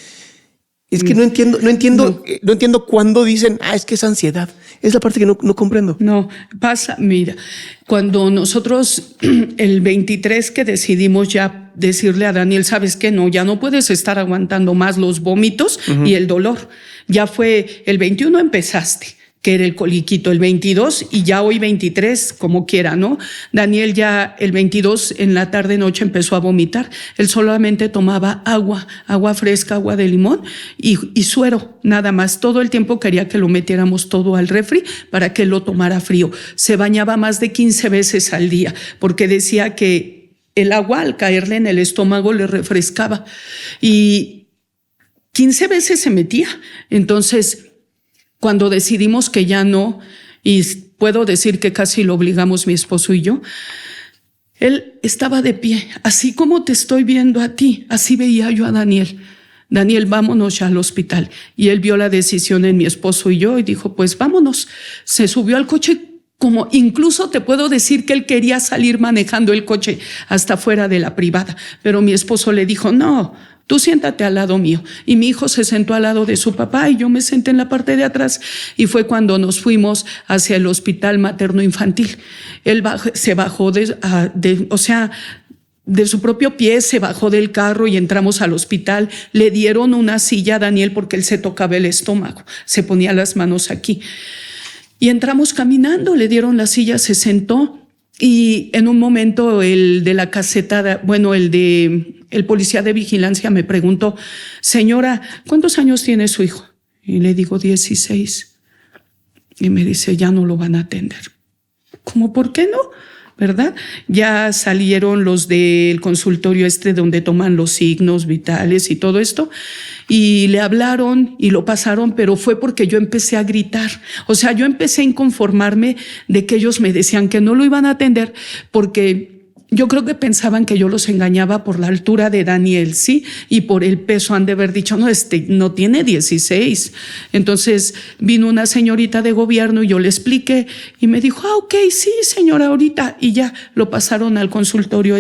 Es que no entiendo cuándo dicen, es que es ansiedad. Es la parte que no comprendo. No, pasa, mira, cuando nosotros el 23 que decidimos ya decirle a Daniel, ¿sabes qué? No, ya no puedes estar aguantando más los vómitos y el dolor. Ya fue el 21 empezaste. que era el coliquito el 22 y ya hoy 23, como quiera, ¿no? Daniel ya el 22 en la tarde noche empezó a vomitar. Él solamente tomaba agua fresca, agua de limón y suero, nada más. Todo el tiempo quería que lo metiéramos todo al refri para que lo tomara frío. Se bañaba más de 15 veces al día porque decía que el agua al caerle en el estómago le refrescaba y 15 veces se metía. Entonces, cuando decidimos que ya no, y puedo decir que casi lo obligamos mi esposo y yo, él estaba de pie, así como te estoy viendo a ti, así veía yo a Daniel. Daniel, vámonos ya al hospital. Y él vio la decisión en mi esposo y yo y dijo, pues vámonos. Se subió al coche, como incluso te puedo decir que él quería salir manejando el coche hasta fuera de la privada, pero mi esposo le dijo, no, tú siéntate al lado mío. Y mi hijo se sentó al lado de su papá y yo me senté en la parte de atrás. Y fue cuando nos fuimos hacia el hospital materno infantil. Él se bajó de su propio pie, se bajó del carro y entramos al hospital. Le dieron una silla a Daniel porque él se tocaba el estómago, se ponía las manos aquí. Y entramos caminando, le dieron la silla, se sentó. Y en un momento el de la caseta, el policía de vigilancia me preguntó, señora, ¿cuántos años tiene su hijo? Y le digo 16. Y me dice, ya no lo van a atender. ¿Cómo por qué no? ¿Verdad? Ya salieron los del consultorio donde toman los signos vitales y todo esto, y le hablaron y lo pasaron, pero fue porque yo empecé a gritar. O sea, yo empecé a inconformarme de que ellos me decían que no lo iban a atender porque yo creo que pensaban que yo los engañaba por la altura de Daniel, ¿sí? Y por el peso han de haber dicho, no, no tiene 16. Entonces vino una señorita de gobierno y yo le expliqué y me dijo, ok, sí, señora, ahorita. Y ya lo pasaron al consultorio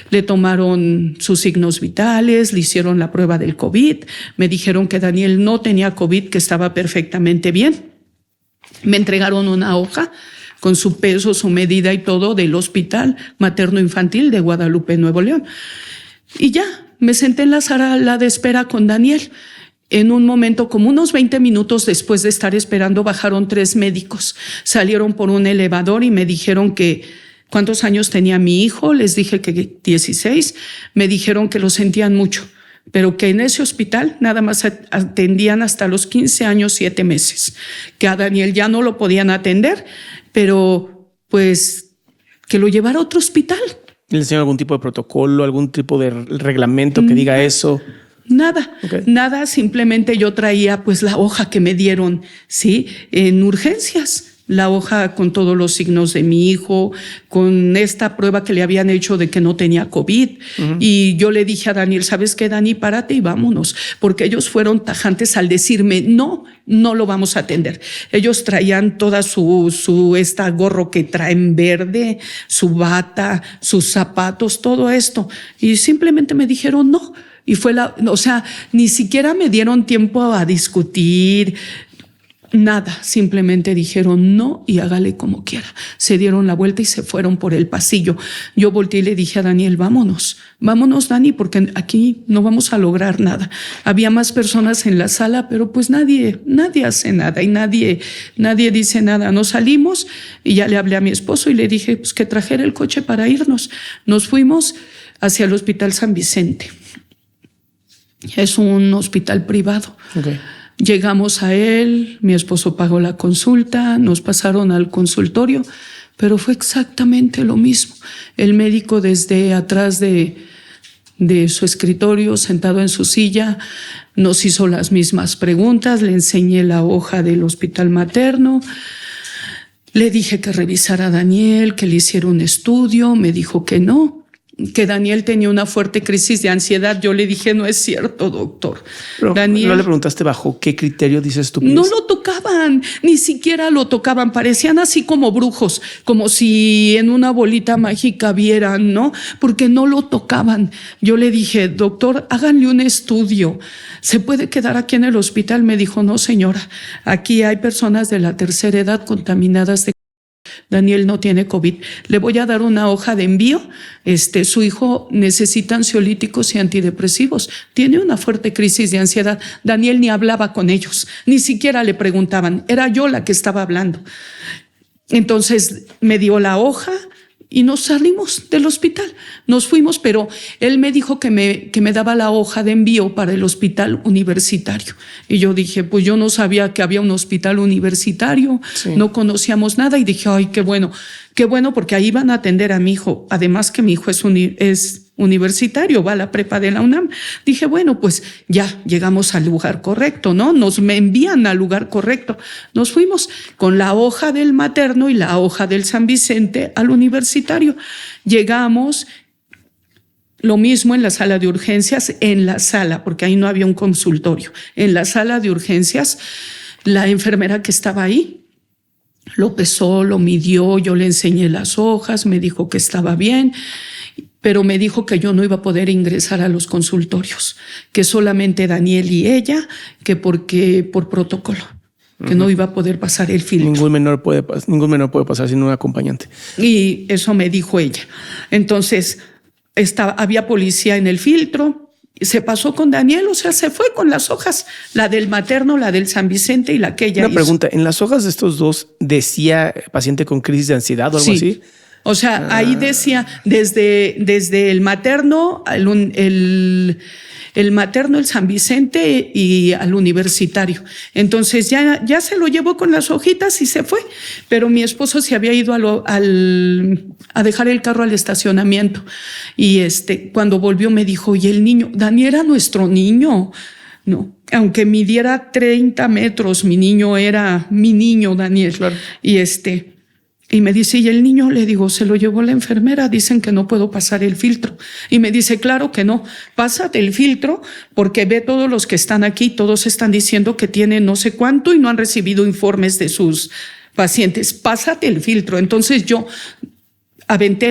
le tomaron sus signos vitales, le hicieron la prueba del COVID, me dijeron que Daniel no tenía COVID, que estaba perfectamente bien. Me entregaron una hoja con su peso, su medida y todo del Hospital Materno Infantil de Guadalupe, Nuevo León. Y ya, me senté en la sala de espera con Daniel. En un momento, como unos 20 minutos después de estar esperando, bajaron 3 médicos. Salieron por un elevador y me dijeron que cuántos años tenía mi hijo. Les dije que 16. Me dijeron que lo sentían mucho, pero que en ese hospital nada más atendían hasta los 15 años, 7 meses. Que a Daniel ya no lo podían atender, pero pues que lo llevara a otro hospital. ¿Le enseñó algún tipo de protocolo, algún tipo de reglamento que diga eso? Nada, nada, simplemente yo traía pues la hoja que me dieron, ¿sí? En urgencias. La hoja con todos los signos de mi hijo, con esta prueba que le habían hecho de que no tenía COVID. Y yo le dije a Daniel, ¿sabes qué, Dani? Párate y vámonos. Porque ellos fueron tajantes al decirme, no lo vamos a atender. Ellos traían toda su gorro que traen verde, su bata, sus zapatos, todo esto. Y simplemente me dijeron no. Y ni siquiera me dieron tiempo a discutir. Nada, simplemente dijeron no y hágale como quiera. Se dieron la vuelta y se fueron por el pasillo. Yo volteé y le dije a Daniel, vámonos, Dani, porque aquí no vamos a lograr nada. Había más personas en la sala, pero pues nadie hace nada y nadie dice nada. Nos salimos y ya le hablé a mi esposo y le dije pues que trajera el coche para irnos. Nos fuimos hacia el Hospital San Vicente. Es un hospital privado. Okay. Llegamos a él, mi esposo pagó la consulta, nos pasaron al consultorio, pero fue exactamente lo mismo. El médico desde atrás de su escritorio, sentado en su silla, nos hizo las mismas preguntas, le enseñé la hoja del hospital materno, le dije que revisara a Daniel, que le hiciera un estudio, me dijo que no, que Daniel tenía una fuerte crisis de ansiedad. Yo le dije, no es cierto, doctor. Pero Daniel, ¿no le preguntaste bajo qué criterio dices tú? No lo tocaban, ni siquiera lo tocaban. Parecían así como brujos, como si en una bolita mágica vieran, ¿no? Porque no lo tocaban. Yo le dije, doctor, háganle un estudio. ¿Se puede quedar aquí en el hospital? Me dijo, no, señora. Aquí hay personas de la tercera edad contaminadas de Daniel no tiene COVID. Le voy a dar una hoja de envío. Su hijo necesita ansiolíticos y antidepresivos. Tiene una fuerte crisis de ansiedad. Daniel ni hablaba con ellos, ni siquiera le preguntaban. Era yo la que estaba hablando. Entonces me dio la hoja y nos salimos del hospital. Nos fuimos, pero él me dijo que me daba la hoja de envío para el hospital universitario. Y yo dije, pues yo no sabía que había un hospital universitario, sí. No conocíamos nada y dije, ay, qué bueno, porque ahí van a atender a mi hijo. Además que mi hijo es universitario, va a la prepa de la UNAM. Dije, bueno, pues ya llegamos al lugar correcto, ¿no? Me envían al lugar correcto. Nos fuimos con la hoja del materno y la hoja del San Vicente al universitario. Llegamos, lo mismo en la sala de urgencias, porque ahí no había un consultorio. En la sala de urgencias, la enfermera que estaba ahí lo pesó, lo midió, yo le enseñé las hojas, me dijo que estaba bien, pero me dijo que yo no iba a poder ingresar a los consultorios, que solamente Daniel y ella, que porque por protocolo, que no iba a poder pasar el filtro. Ningún menor puede pasar sin un acompañante. Y eso me dijo ella. Entonces, había policía en el filtro. Se pasó con Daniel, o sea, se fue con las hojas, la del materno, la del San Vicente y la que ella hizo. Una pregunta, ¿en las hojas de estos dos decía paciente con crisis de ansiedad o algo así? O sea, ahí decía desde el materno, el materno, el San Vicente y al universitario. Entonces ya se lo llevó con las hojitas y se fue. Pero mi esposo se había ido a dejar el carro al estacionamiento. Y cuando volvió me dijo, ¿y el niño? Daniel era nuestro niño. No, aunque midiera 30 metros, mi niño era mi niño, Daniel. Claro. Y me dice, ¿y el niño? Le digo, se lo llevó la enfermera, dicen que no puedo pasar el filtro. Y me dice, claro que no, pásate el filtro porque ve todos los que están aquí, todos están diciendo que tienen no sé cuánto y no han recibido informes de sus pacientes. Pásate el filtro. Entonces yo aventé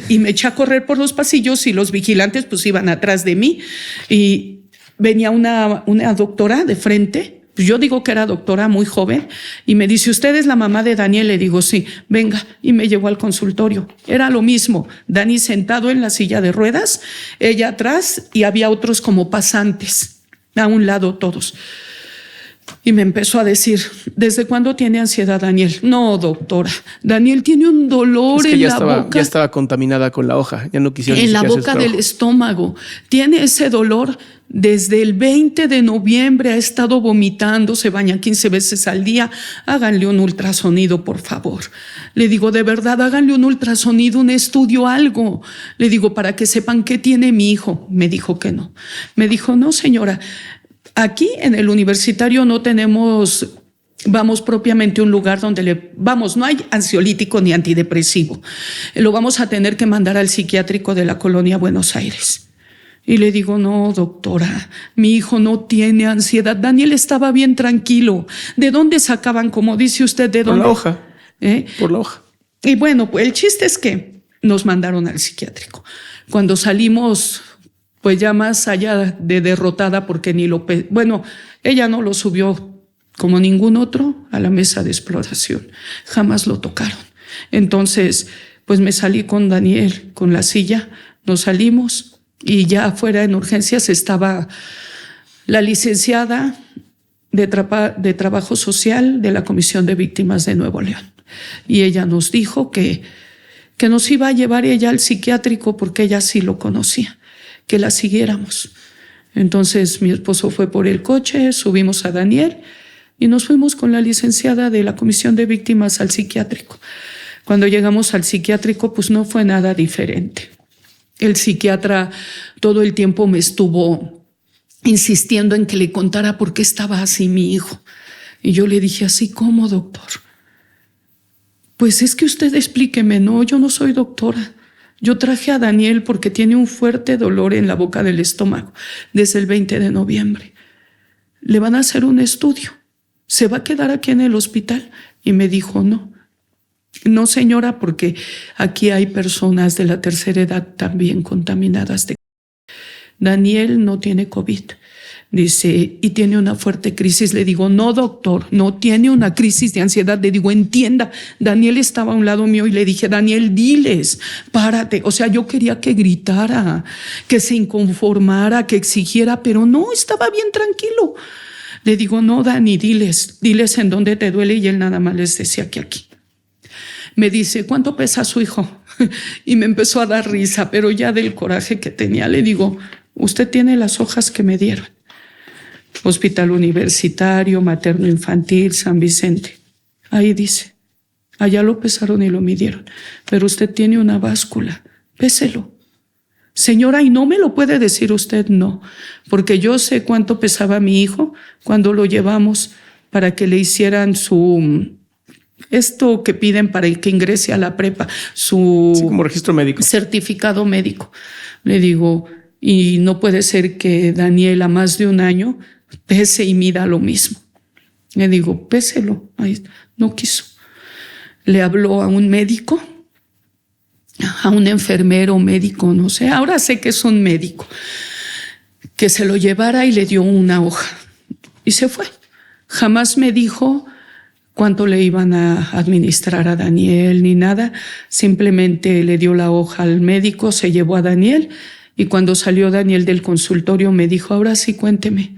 y me eché a correr por los pasillos y los vigilantes pues iban atrás de mí y venía una doctora de frente. Yo digo que era doctora, muy joven, y me dice, ¿usted es la mamá de Daniel? Le digo, sí, venga, y me llevó al consultorio. Era lo mismo, Dani sentado en la silla de ruedas, ella atrás, y había otros como pasantes, a un lado todos. Y me empezó a decir, ¿desde cuándo tiene ansiedad Daniel? No, doctora, Daniel tiene un dolor en la boca. Ya estaba contaminada con la hoja, ya no quisieron. En la boca del estómago. Tiene ese dolor desde el 20 de noviembre, ha estado vomitando, se baña 15 veces al día. Háganle un ultrasonido, por favor. Le digo, de verdad, háganle un ultrasonido, un estudio, algo. Le digo, para que sepan qué tiene mi hijo. Me dijo que no. Me dijo, no, señora, aquí en el universitario no tenemos, vamos propiamente a un lugar donde no hay ansiolítico ni antidepresivo. Lo vamos a tener que mandar al psiquiátrico de la colonia Buenos Aires. Y le digo, no, doctora, mi hijo no tiene ansiedad. Daniel estaba bien tranquilo. ¿De dónde sacaban, como dice usted, de dónde? Por la hoja. Por la hoja. Y bueno, pues el chiste es que nos mandaron al psiquiátrico. Cuando salimos, pues ya más allá de derrotada, porque ella no lo subió como ningún otro a la mesa de exploración. Jamás lo tocaron. Entonces, pues me salí con Daniel, con la silla, nos salimos. Y ya afuera en urgencias estaba la licenciada de Trabajo Social de la Comisión de Víctimas de Nuevo León. Y ella nos dijo que nos iba a llevar ella al psiquiátrico porque ella sí lo conocía, que la siguiéramos. Entonces mi esposo fue por el coche, subimos a Daniel y nos fuimos con la licenciada de la Comisión de Víctimas al psiquiátrico. Cuando llegamos al psiquiátrico, pues no fue nada diferente. El psiquiatra todo el tiempo me estuvo insistiendo en que le contara por qué estaba así mi hijo. Y yo le dije, ¿así cómo, doctor? Pues es que usted explíqueme. No, yo no soy doctora. Yo traje a Daniel porque tiene un fuerte dolor en la boca del estómago desde el 20 de noviembre. Le van a hacer un estudio. ¿Se va a quedar aquí en el hospital? Y me dijo, no. No, señora, porque aquí hay personas de la tercera edad también contaminadas de COVID. Daniel no tiene COVID. Dice, y tiene una fuerte crisis. Le digo, no, doctor, no tiene una crisis de ansiedad. Le digo, entienda. Daniel estaba a un lado mío y le dije, Daniel, diles, párate. O sea, yo quería que gritara, que se inconformara, que exigiera, pero no, estaba bien tranquilo. Le digo, no, Dani, diles en dónde te duele, y él nada más les decía que aquí. Me dice, ¿cuánto pesa su hijo? Y me empezó a dar risa, pero ya del coraje que tenía, le digo, usted tiene las hojas que me dieron. Hospital Universitario, Materno Infantil, San Vicente. Ahí dice, allá lo pesaron y lo midieron, pero usted tiene una báscula, péselo. Señora, ¿y no me lo puede decir usted? No, porque yo sé cuánto pesaba mi hijo cuando lo llevamos para que le hicieran esto que piden para el que ingrese a la prepa, sí, como registro médico, certificado médico. Le digo, y no puede ser que Daniel a más de un año pese y mida lo mismo. Le digo, péselo. Ahí, no quiso. Le habló a un médico, a un enfermero médico, no sé, ahora sé que es un médico, que se lo llevara y le dio una hoja y se fue. Jamás me dijo cuánto le iban a administrar a Daniel ni nada, simplemente le dio la hoja al médico, se llevó a Daniel, y cuando salió Daniel del consultorio me dijo, ahora sí cuénteme,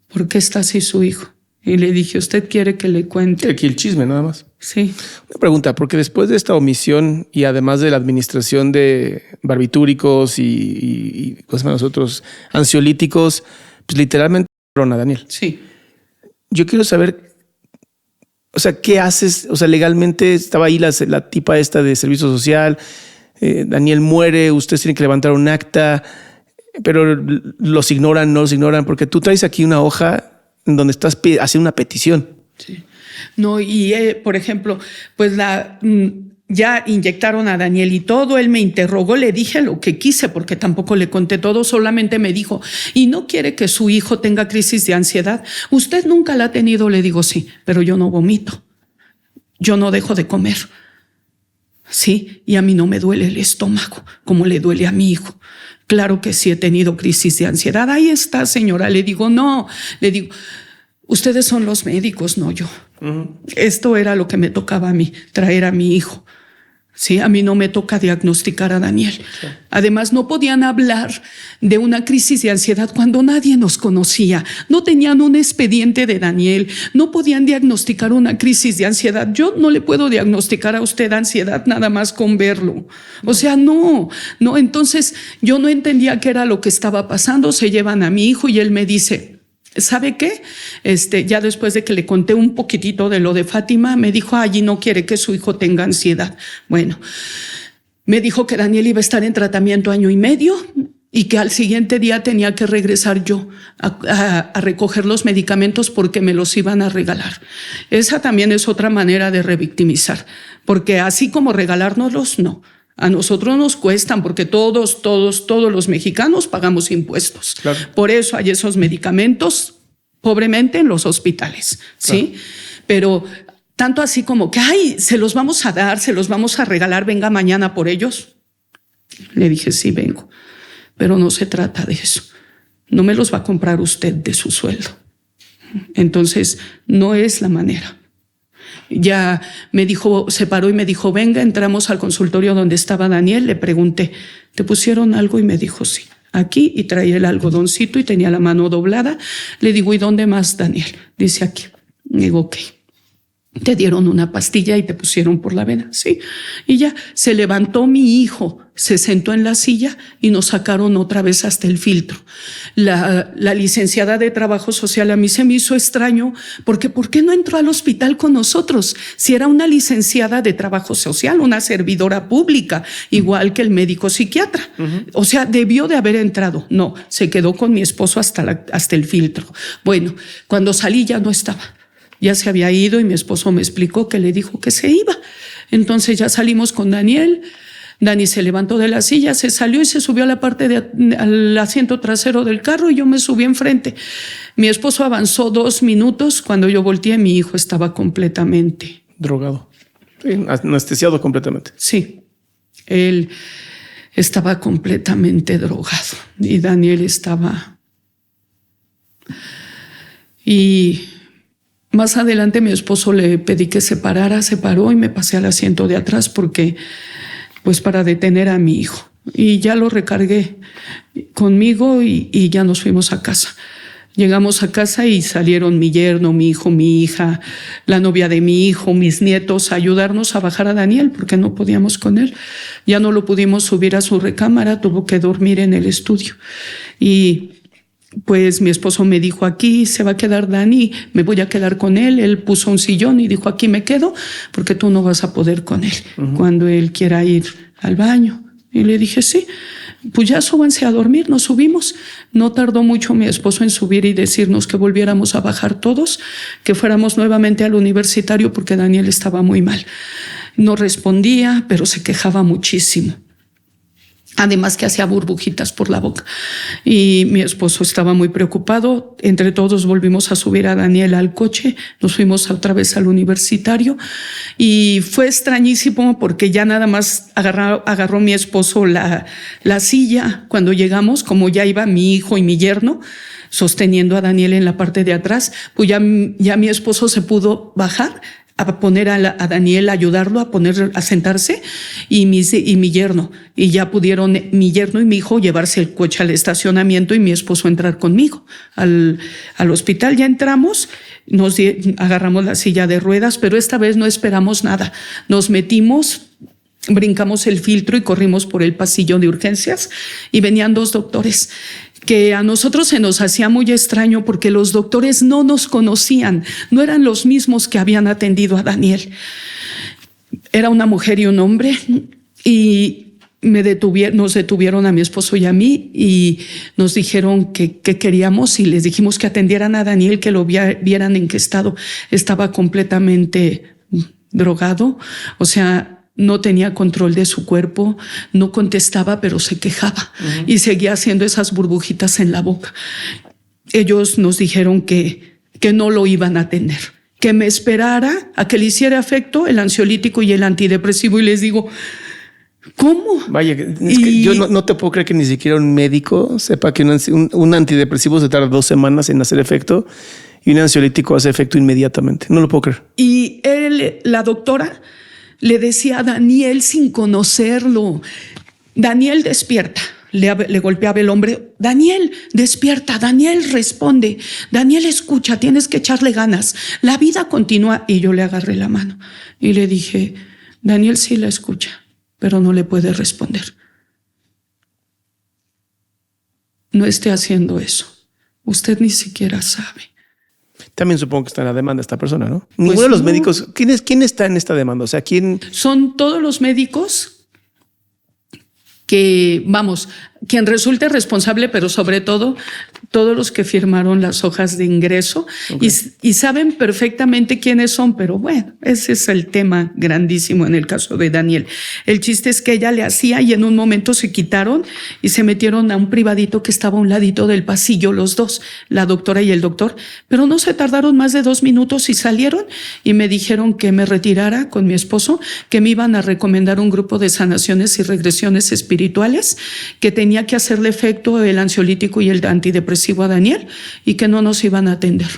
¿por qué está así su hijo? Y le dije, ¿usted quiere que le cuente? Aquí el chisme nada más. Sí. Una pregunta, porque después de esta omisión y además de la administración de barbitúricos y ¿cómo se llaman los otros? Ansiolíticos, pues literalmente a Daniel. Sí. Yo quiero saber, o sea, ¿qué haces? O sea, legalmente estaba ahí la tipa esta de servicio social, Daniel muere, ustedes tienen que levantar un acta, pero los ignoran, no los ignoran, porque tú traes aquí una hoja en donde estás haciendo una petición. Sí. No, y por ejemplo, pues ya inyectaron a Daniel y todo, él me interrogó, le dije lo que quise porque tampoco le conté todo, solamente me dijo, ¿y no quiere que su hijo tenga crisis de ansiedad? ¿Usted nunca la ha tenido? Le digo, sí, pero yo no vomito, yo no dejo de comer, sí, y a mí no me duele el estómago como le duele a mi hijo. Claro que sí he tenido crisis de ansiedad. Ahí está, señora. Le digo, no, le digo, ustedes son los médicos, no yo. Esto era lo que me tocaba a mí, traer a mi hijo. Sí, a mí no me toca diagnosticar a Daniel. Sí. Además, no podían hablar de una crisis de ansiedad cuando nadie nos conocía. No tenían un expediente de Daniel. No podían diagnosticar una crisis de ansiedad. Yo no le puedo diagnosticar a usted ansiedad nada más con verlo. O sea, no. Entonces, yo no entendía qué era lo que estaba pasando. Se llevan a mi hijo y él me dice, ¿sabe qué? Ya después de que le conté un poquitito de lo de Fátima, me dijo, allí no quiere que su hijo tenga ansiedad. Bueno, me dijo que Daniel iba a estar en tratamiento 1 año y medio y que al siguiente día tenía que regresar yo a recoger los medicamentos porque me los iban a regalar. Esa también es otra manera de revictimizar, porque así como regalárnoslos, no. A nosotros nos cuestan porque todos los mexicanos pagamos impuestos. Claro. Por eso hay esos medicamentos pobremente en los hospitales, ¿sí? Claro. Pero tanto así como que, se los vamos a dar, se los vamos a regalar, venga mañana por ellos. Le dije, sí, vengo, pero no se trata de eso. No me los va a comprar usted de su sueldo. Entonces, no es la manera. Ya me dijo, se paró y me dijo, venga, entramos al consultorio donde estaba Daniel, le pregunté, ¿te pusieron algo? Y me dijo, sí, aquí, y traía el algodoncito y tenía la mano doblada. Le digo, ¿y dónde más, Daniel? Dice aquí. Le digo, ok. Te dieron una pastilla y te pusieron por la vena, sí. Y ya se levantó mi hijo, se sentó en la silla y nos sacaron otra vez hasta el filtro. La licenciada de Trabajo Social a mí se me hizo extraño porque ¿por qué no entró al hospital con nosotros? Si era una licenciada de Trabajo Social, una servidora pública, igual que el médico psiquiatra. O sea, debió de haber entrado. No, se quedó con mi esposo hasta el filtro. Bueno, cuando salí ya no estaba. Ya se había ido y mi esposo me explicó que le dijo que se iba. Entonces ya salimos con Daniel. Dani se levantó de la silla, se salió y se subió a la parte al asiento trasero del carro y yo me subí enfrente. Mi esposo avanzó 2 minutos. Cuando yo volteé, mi hijo estaba completamente drogado. Sí, anestesiado completamente. Sí, él estaba completamente drogado y Daniel estaba Y más adelante mi esposo le pedí que se parara, se paró y me pasé al asiento de atrás porque, pues para detener a mi hijo. Y ya lo recargué conmigo y ya nos fuimos a casa. Llegamos a casa y salieron mi yerno, mi hijo, mi hija, la novia de mi hijo, mis nietos a ayudarnos a bajar a Daniel porque no podíamos con él. Ya no lo pudimos subir a su recámara, tuvo que dormir en el estudio. Y pues mi esposo me dijo, aquí se va a quedar Dani, me voy a quedar con él. Él puso un sillón y dijo, aquí me quedo porque tú no vas a poder con él cuando él quiera ir al baño. Y le dije, sí, pues ya súbanse a dormir. Nos subimos. No tardó mucho mi esposo en subir y decirnos que volviéramos a bajar todos, que fuéramos nuevamente al universitario porque Daniel estaba muy mal. No respondía, pero se quejaba muchísimo. Además que hacía burbujitas por la boca. Y mi esposo estaba muy preocupado. Entre todos volvimos a subir a Daniel al coche. Nos fuimos otra vez al universitario. Y fue extrañísimo porque ya nada más agarró mi esposo la silla. Cuando llegamos, como ya iba mi hijo y mi yerno sosteniendo a Daniel en la parte de atrás, pues ya mi esposo se pudo bajar a poner a Daniel, a ayudarlo a sentarse, y mi yerno. Y ya pudieron mi yerno y mi hijo llevarse el coche al estacionamiento y mi esposo entrar conmigo al hospital. Ya entramos, agarramos la silla de ruedas, pero esta vez no esperamos nada. Nos metimos, brincamos el filtro y corrimos por el pasillo de urgencias y venían 2 doctores. Que a nosotros se nos hacía muy extraño porque los doctores no nos conocían, no eran los mismos que habían atendido a Daniel. Era una mujer y un hombre y nos detuvieron a mi esposo y a mí y nos dijeron que queríamos y les dijimos que atendieran a Daniel, que lo vieran en qué estado. Estaba completamente drogado, o sea, no tenía control de su cuerpo, no contestaba, pero se quejaba y seguía haciendo esas burbujitas en la boca. Ellos nos dijeron que no lo iban a atender, que me esperara a que le hiciera efecto el ansiolítico y el antidepresivo. Y les digo, ¿cómo? Vaya, es que yo no te puedo creer que ni siquiera un médico sepa que un antidepresivo se tarda 2 semanas en hacer efecto y un ansiolítico hace efecto inmediatamente. No lo puedo creer. Y la doctora le decía a Daniel sin conocerlo, Daniel, despierta. Le golpeaba el hombre, Daniel, despierta, Daniel, responde, Daniel, escucha, tienes que echarle ganas, la vida continúa. Y yo le agarré la mano y le dije, Daniel sí la escucha, pero no le puede responder. No esté haciendo eso, usted ni siquiera sabe. También supongo que está en la demanda esta persona, ¿no? Ninguno de los médicos. ¿Quién está en esta demanda? O sea, ¿quién? Son todos los médicos que, quien resulte responsable, pero sobre todo todos los que firmaron las hojas de ingreso. Okay. Y saben perfectamente quiénes son, pero bueno, ese es el tema grandísimo en el caso de Daniel. El chiste es que ella le hacía y en un momento se quitaron y se metieron a un privadito que estaba a un ladito del pasillo, los dos, la doctora y el doctor, pero no se tardaron más de 2 minutos y salieron y me dijeron que me retirara con mi esposo, que me iban a recomendar un grupo de sanaciones y regresiones espirituales, que tenía que hacerle efecto el ansiolítico y el antidepresivo a Daniel y que no nos iban a atender.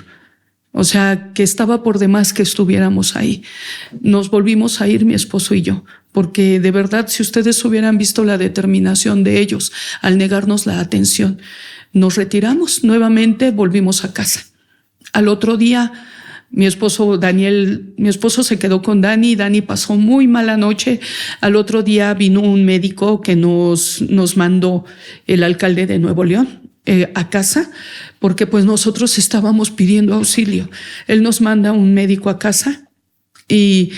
O sea, que estaba por demás que estuviéramos ahí. Nos volvimos a ir mi esposo y yo, porque de verdad, si ustedes hubieran visto la determinación de ellos al negarnos la atención, nos retiramos nuevamente, volvimos a casa. Al otro día, mi esposo se quedó con Dani. Dani pasó muy mala noche. Al otro día vino un médico que nos mandó el alcalde de Nuevo León a casa, porque pues nosotros estábamos pidiendo auxilio. Él nos manda un médico a casa y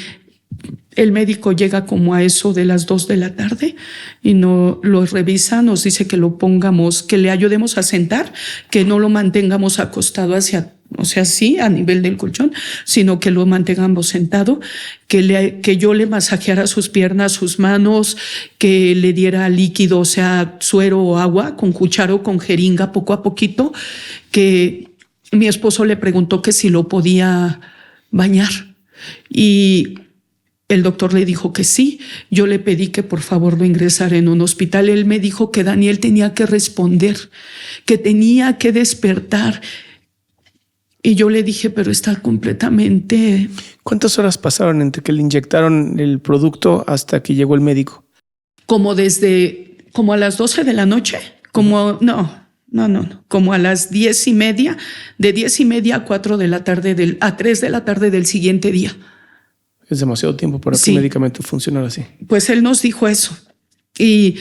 el médico llega como a eso de las 2 de la tarde y no lo revisa, nos dice que lo pongamos, que le ayudemos a sentar, que no lo mantengamos acostado así a nivel del colchón, sino que lo mantengamos sentado, que yo le masajeara sus piernas, sus manos, que le diera líquido, o sea, suero o agua, con cuchara o con jeringa, poco a poquito, que mi esposo le preguntó que si lo podía bañar y el doctor le dijo que sí. Yo le pedí que por favor lo ingresara en un hospital. Él me dijo que Daniel tenía que responder, que tenía que despertar, Y yo le dije, pero está completamente... ¿Cuántas horas pasaron entre que le inyectaron el producto hasta que llegó el médico? Como a las 12 de la noche, como a las 10:30, de 10:30 a 4 de la tarde, a 3 de la tarde del siguiente día. Es demasiado tiempo para que un medicamento funcione así. Pues él nos dijo eso. Y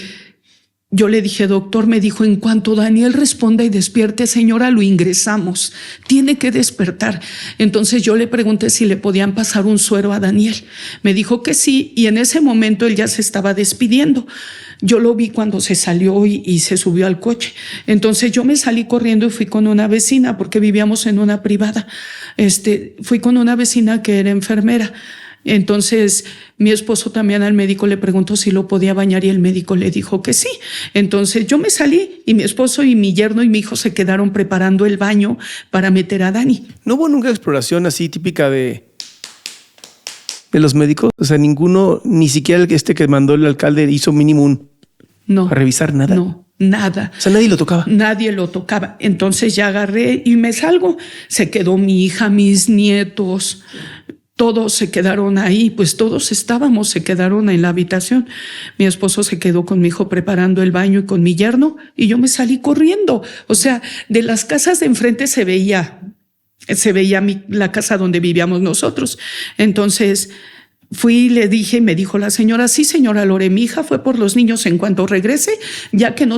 yo le dije, doctor, me dijo, en cuanto Daniel responda y despierte, señora, lo ingresamos. Tiene que despertar. Entonces yo le pregunté si le podían pasar un suero a Daniel. Me dijo que sí, y en ese momento él ya se estaba despidiendo. Yo lo vi cuando se salió y se subió al coche. Entonces yo me salí corriendo y fui con una vecina, porque vivíamos en una privada. Fui con una vecina que era enfermera. Entonces mi esposo también al médico le preguntó si lo podía bañar y el médico le dijo que sí. Entonces yo me salí y mi esposo y mi yerno y mi hijo se quedaron preparando el baño para meter a Dani. ¿No hubo nunca exploración así típica de los médicos? O sea, ninguno, ni siquiera que mandó el alcalde hizo mínimo a revisar nada. No. Nada. O sea, nadie lo tocaba. Nadie lo tocaba. Entonces ya agarré y me salgo. Se quedó mi hija, mis nietos, todos se quedaron ahí, pues todos se quedaron en la habitación. Mi esposo se quedó con mi hijo preparando el baño y con mi yerno, y yo me salí corriendo. O sea, de las casas de enfrente se veía la casa donde vivíamos nosotros. Entonces fui y le dije, me dijo la señora, sí, señora Lore, mi hija fue por los niños en cuanto regrese, ya que no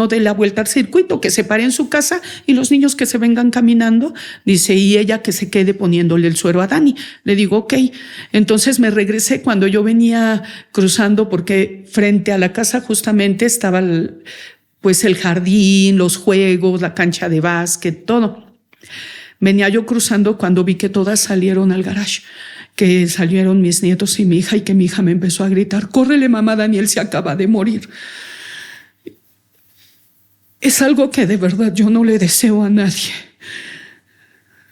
dé la vuelta al circuito, que se pare en su casa y los niños que se vengan caminando, dice, y ella que se quede poniéndole el suero a Dani. Le digo, ok. Entonces me regresé cuando yo venía cruzando, porque frente a la casa justamente estaba el jardín, los juegos, la cancha de básquet, todo. Venía yo cruzando cuando vi que todas salieron al garage, que salieron mis nietos y mi hija, y que mi hija me empezó a gritar, córrele mamá, Daniel se acaba de morir. Es algo que de verdad yo no le deseo a nadie.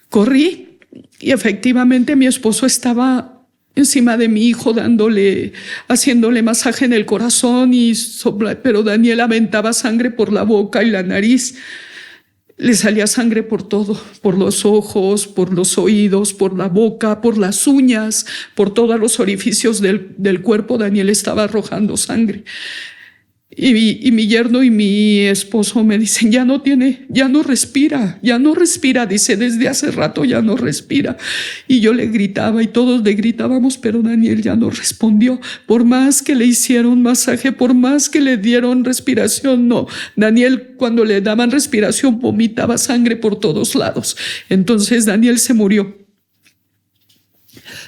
Corrí y efectivamente mi esposo estaba encima de mi hijo haciéndole masaje en el corazón, pero Daniel aventaba sangre por la boca y la nariz. Le salía sangre por todo, por los ojos, por los oídos, por la boca, por las uñas, por todos los orificios del cuerpo. Daniel estaba arrojando sangre. Y mi yerno y mi esposo me dicen, ya no respira, dice, desde hace rato ya no respira. Y yo le gritaba y todos le gritábamos, pero Daniel ya no respondió. Por más que le hicieron masaje, por más que le dieron respiración, no. Daniel, cuando le daban respiración, vomitaba sangre por todos lados. Entonces Daniel se murió.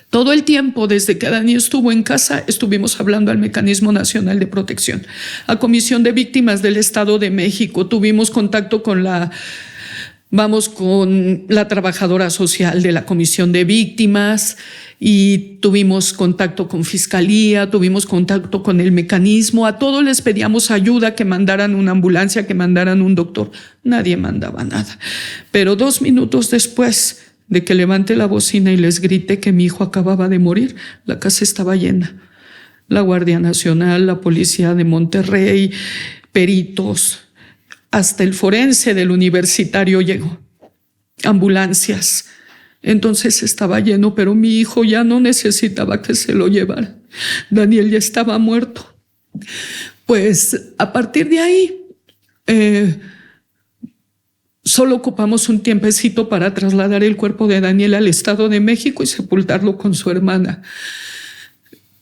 Todo el tiempo, desde que Dani estuvo en casa, estuvimos hablando al Mecanismo Nacional de Protección, a Comisión de Víctimas del Estado de México. Tuvimos contacto con la trabajadora social de la Comisión de Víctimas, y tuvimos contacto con Fiscalía, tuvimos contacto con el mecanismo. A todos les pedíamos ayuda, que mandaran una ambulancia, que mandaran un doctor. Nadie mandaba nada. Pero 2 minutos después de que levante la bocina y les grite que mi hijo acababa de morir, la casa estaba llena. La Guardia Nacional, la Policía de Monterrey, peritos, hasta el forense del universitario llegó, ambulancias. Entonces estaba lleno, pero mi hijo ya no necesitaba que se lo llevaran. Daniel ya estaba muerto. Pues a partir de ahí, solo ocupamos un tiempecito para trasladar el cuerpo de Daniel al Estado de México y sepultarlo con su hermana.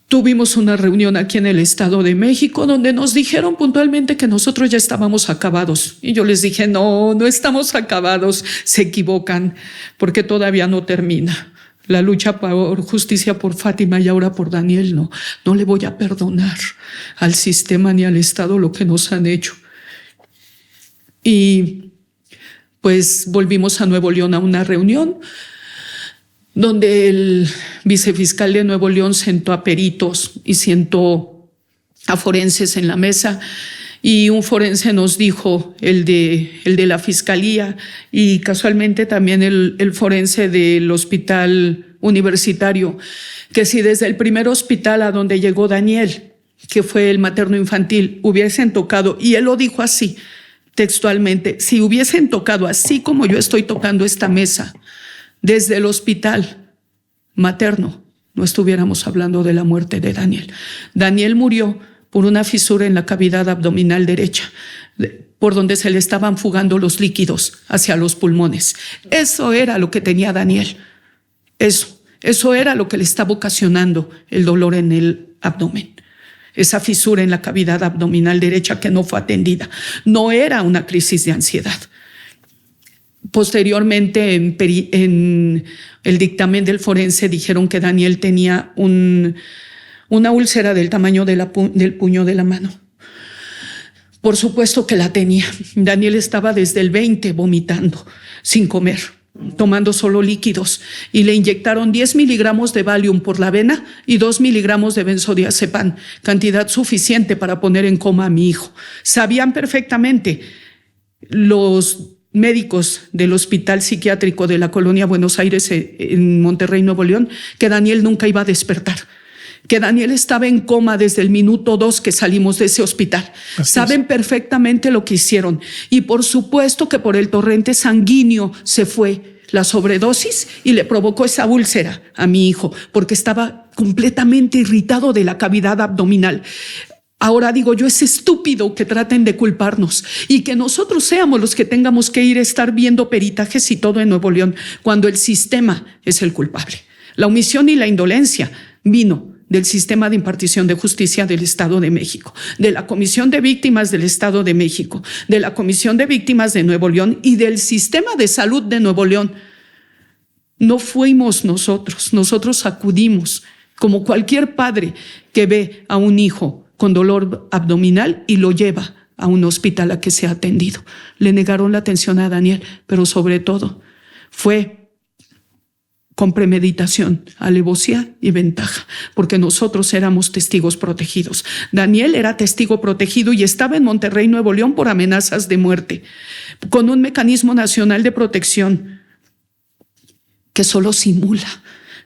Tuvimos una reunión aquí en el Estado de México donde nos dijeron puntualmente que nosotros ya estábamos acabados. Y yo les dije, no estamos acabados, se equivocan, porque todavía no termina. La lucha por justicia por Fátima y ahora por Daniel, no le voy a perdonar al sistema ni al Estado lo que nos han hecho. Y pues volvimos a Nuevo León a una reunión donde el vicefiscal de Nuevo León sentó a peritos y sentó a forenses en la mesa, y un forense nos dijo, el de la fiscalía, y casualmente también el forense del hospital universitario, que si desde el primer hospital a donde llegó Daniel, que fue el materno infantil, hubiesen tocado, y él lo dijo así, textualmente, si hubiesen tocado así como yo estoy tocando esta mesa, desde el hospital materno, no estuviéramos hablando de la muerte de Daniel. Daniel murió por una fisura en la cavidad abdominal derecha, por donde se le estaban fugando los líquidos hacia los pulmones. Eso era lo que tenía Daniel. Eso era lo que le estaba ocasionando el dolor en el abdomen. Esa fisura en la cavidad abdominal derecha que no fue atendida. No era una crisis de ansiedad. Posteriormente, en el dictamen del forense dijeron que Daniel tenía una úlcera del tamaño del puño de la mano. Por supuesto que la tenía. Daniel estaba desde el 20 vomitando, sin comer, tomando solo líquidos, y le inyectaron 10 miligramos de Valium por la vena y 2 miligramos de benzodiazepam, cantidad suficiente para poner en coma a mi hijo. Sabían perfectamente los médicos del Hospital Psiquiátrico de la Colonia Buenos Aires en Monterrey, Nuevo León, que Daniel nunca iba a despertar, que Daniel estaba en coma desde el minuto 2 que salimos de ese hospital. Saben perfectamente lo que hicieron. Y por supuesto que por el torrente sanguíneo se fue la sobredosis y le provocó esa úlcera a mi hijo, porque estaba completamente irritado de la cavidad abdominal. Ahora digo yo, es estúpido que traten de culparnos y que nosotros seamos los que tengamos que ir a estar viendo peritajes y todo en Nuevo León, cuando el sistema es el culpable. La omisión y la indolencia vino del sistema de impartición de justicia del Estado de México, de la Comisión de Víctimas del Estado de México, de la Comisión de Víctimas de Nuevo León y del Sistema de Salud de Nuevo León. No fuimos nosotros acudimos, como cualquier padre que ve a un hijo con dolor abdominal y lo lleva a un hospital a que sea atendido. Le negaron la atención a Daniel, pero sobre todo fue con premeditación, alevosía y ventaja, porque nosotros éramos testigos protegidos. Daniel era testigo protegido y estaba en Monterrey, Nuevo León, por amenazas de muerte, con un mecanismo nacional de protección que solo simula,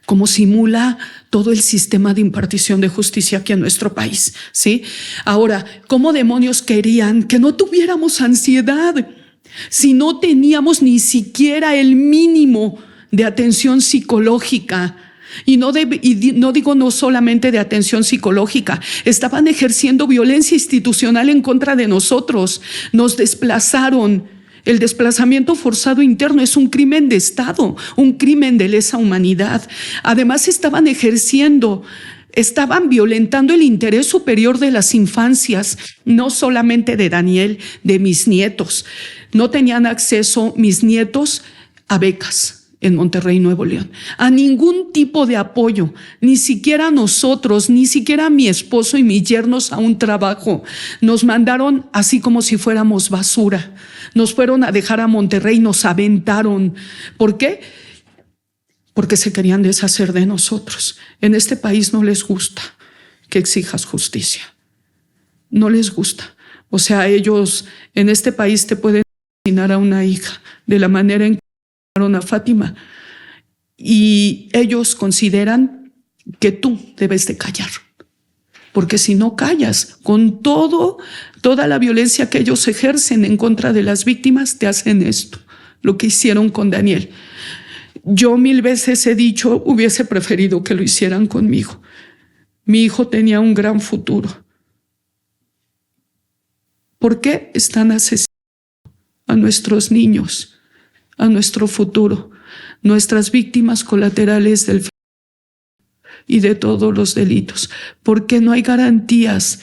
como simula todo el sistema de impartición de justicia aquí en nuestro país, ¿sí? Ahora, ¿cómo demonios querían que no tuviéramos ansiedad si no teníamos ni siquiera el mínimo de atención psicológica? Y no digo no solamente de atención psicológica, estaban ejerciendo violencia institucional en contra de nosotros, nos desplazaron. El desplazamiento forzado interno es un crimen de Estado, un crimen de lesa humanidad. Además estaban violentando el interés superior de las infancias, no solamente de Daniel, de mis nietos. No tenían acceso mis nietos a becas en Monterrey, Nuevo León, a ningún tipo de apoyo, ni siquiera nosotros, ni siquiera mi esposo y mis yernos a un trabajo. Nos mandaron así como si fuéramos basura. Nos fueron a dejar a Monterrey, nos aventaron. ¿Por qué? Porque se querían deshacer de nosotros. En este país no les gusta que exijas justicia. No les gusta. O sea, ellos en este país te pueden asesinar a una hija de la manera en que a Fátima, y ellos consideran que tú debes de callar, porque si no callas, con toda la violencia que ellos ejercen en contra de las víctimas, te hacen esto, lo que hicieron con Daniel. Yo 1000 veces he dicho, hubiese preferido que lo hicieran conmigo. Mi hijo tenía un gran futuro. ¿Por qué están asesinando a nuestros niños, a nuestro futuro, nuestras víctimas colaterales del y de todos los delitos? ¿Por qué no hay garantías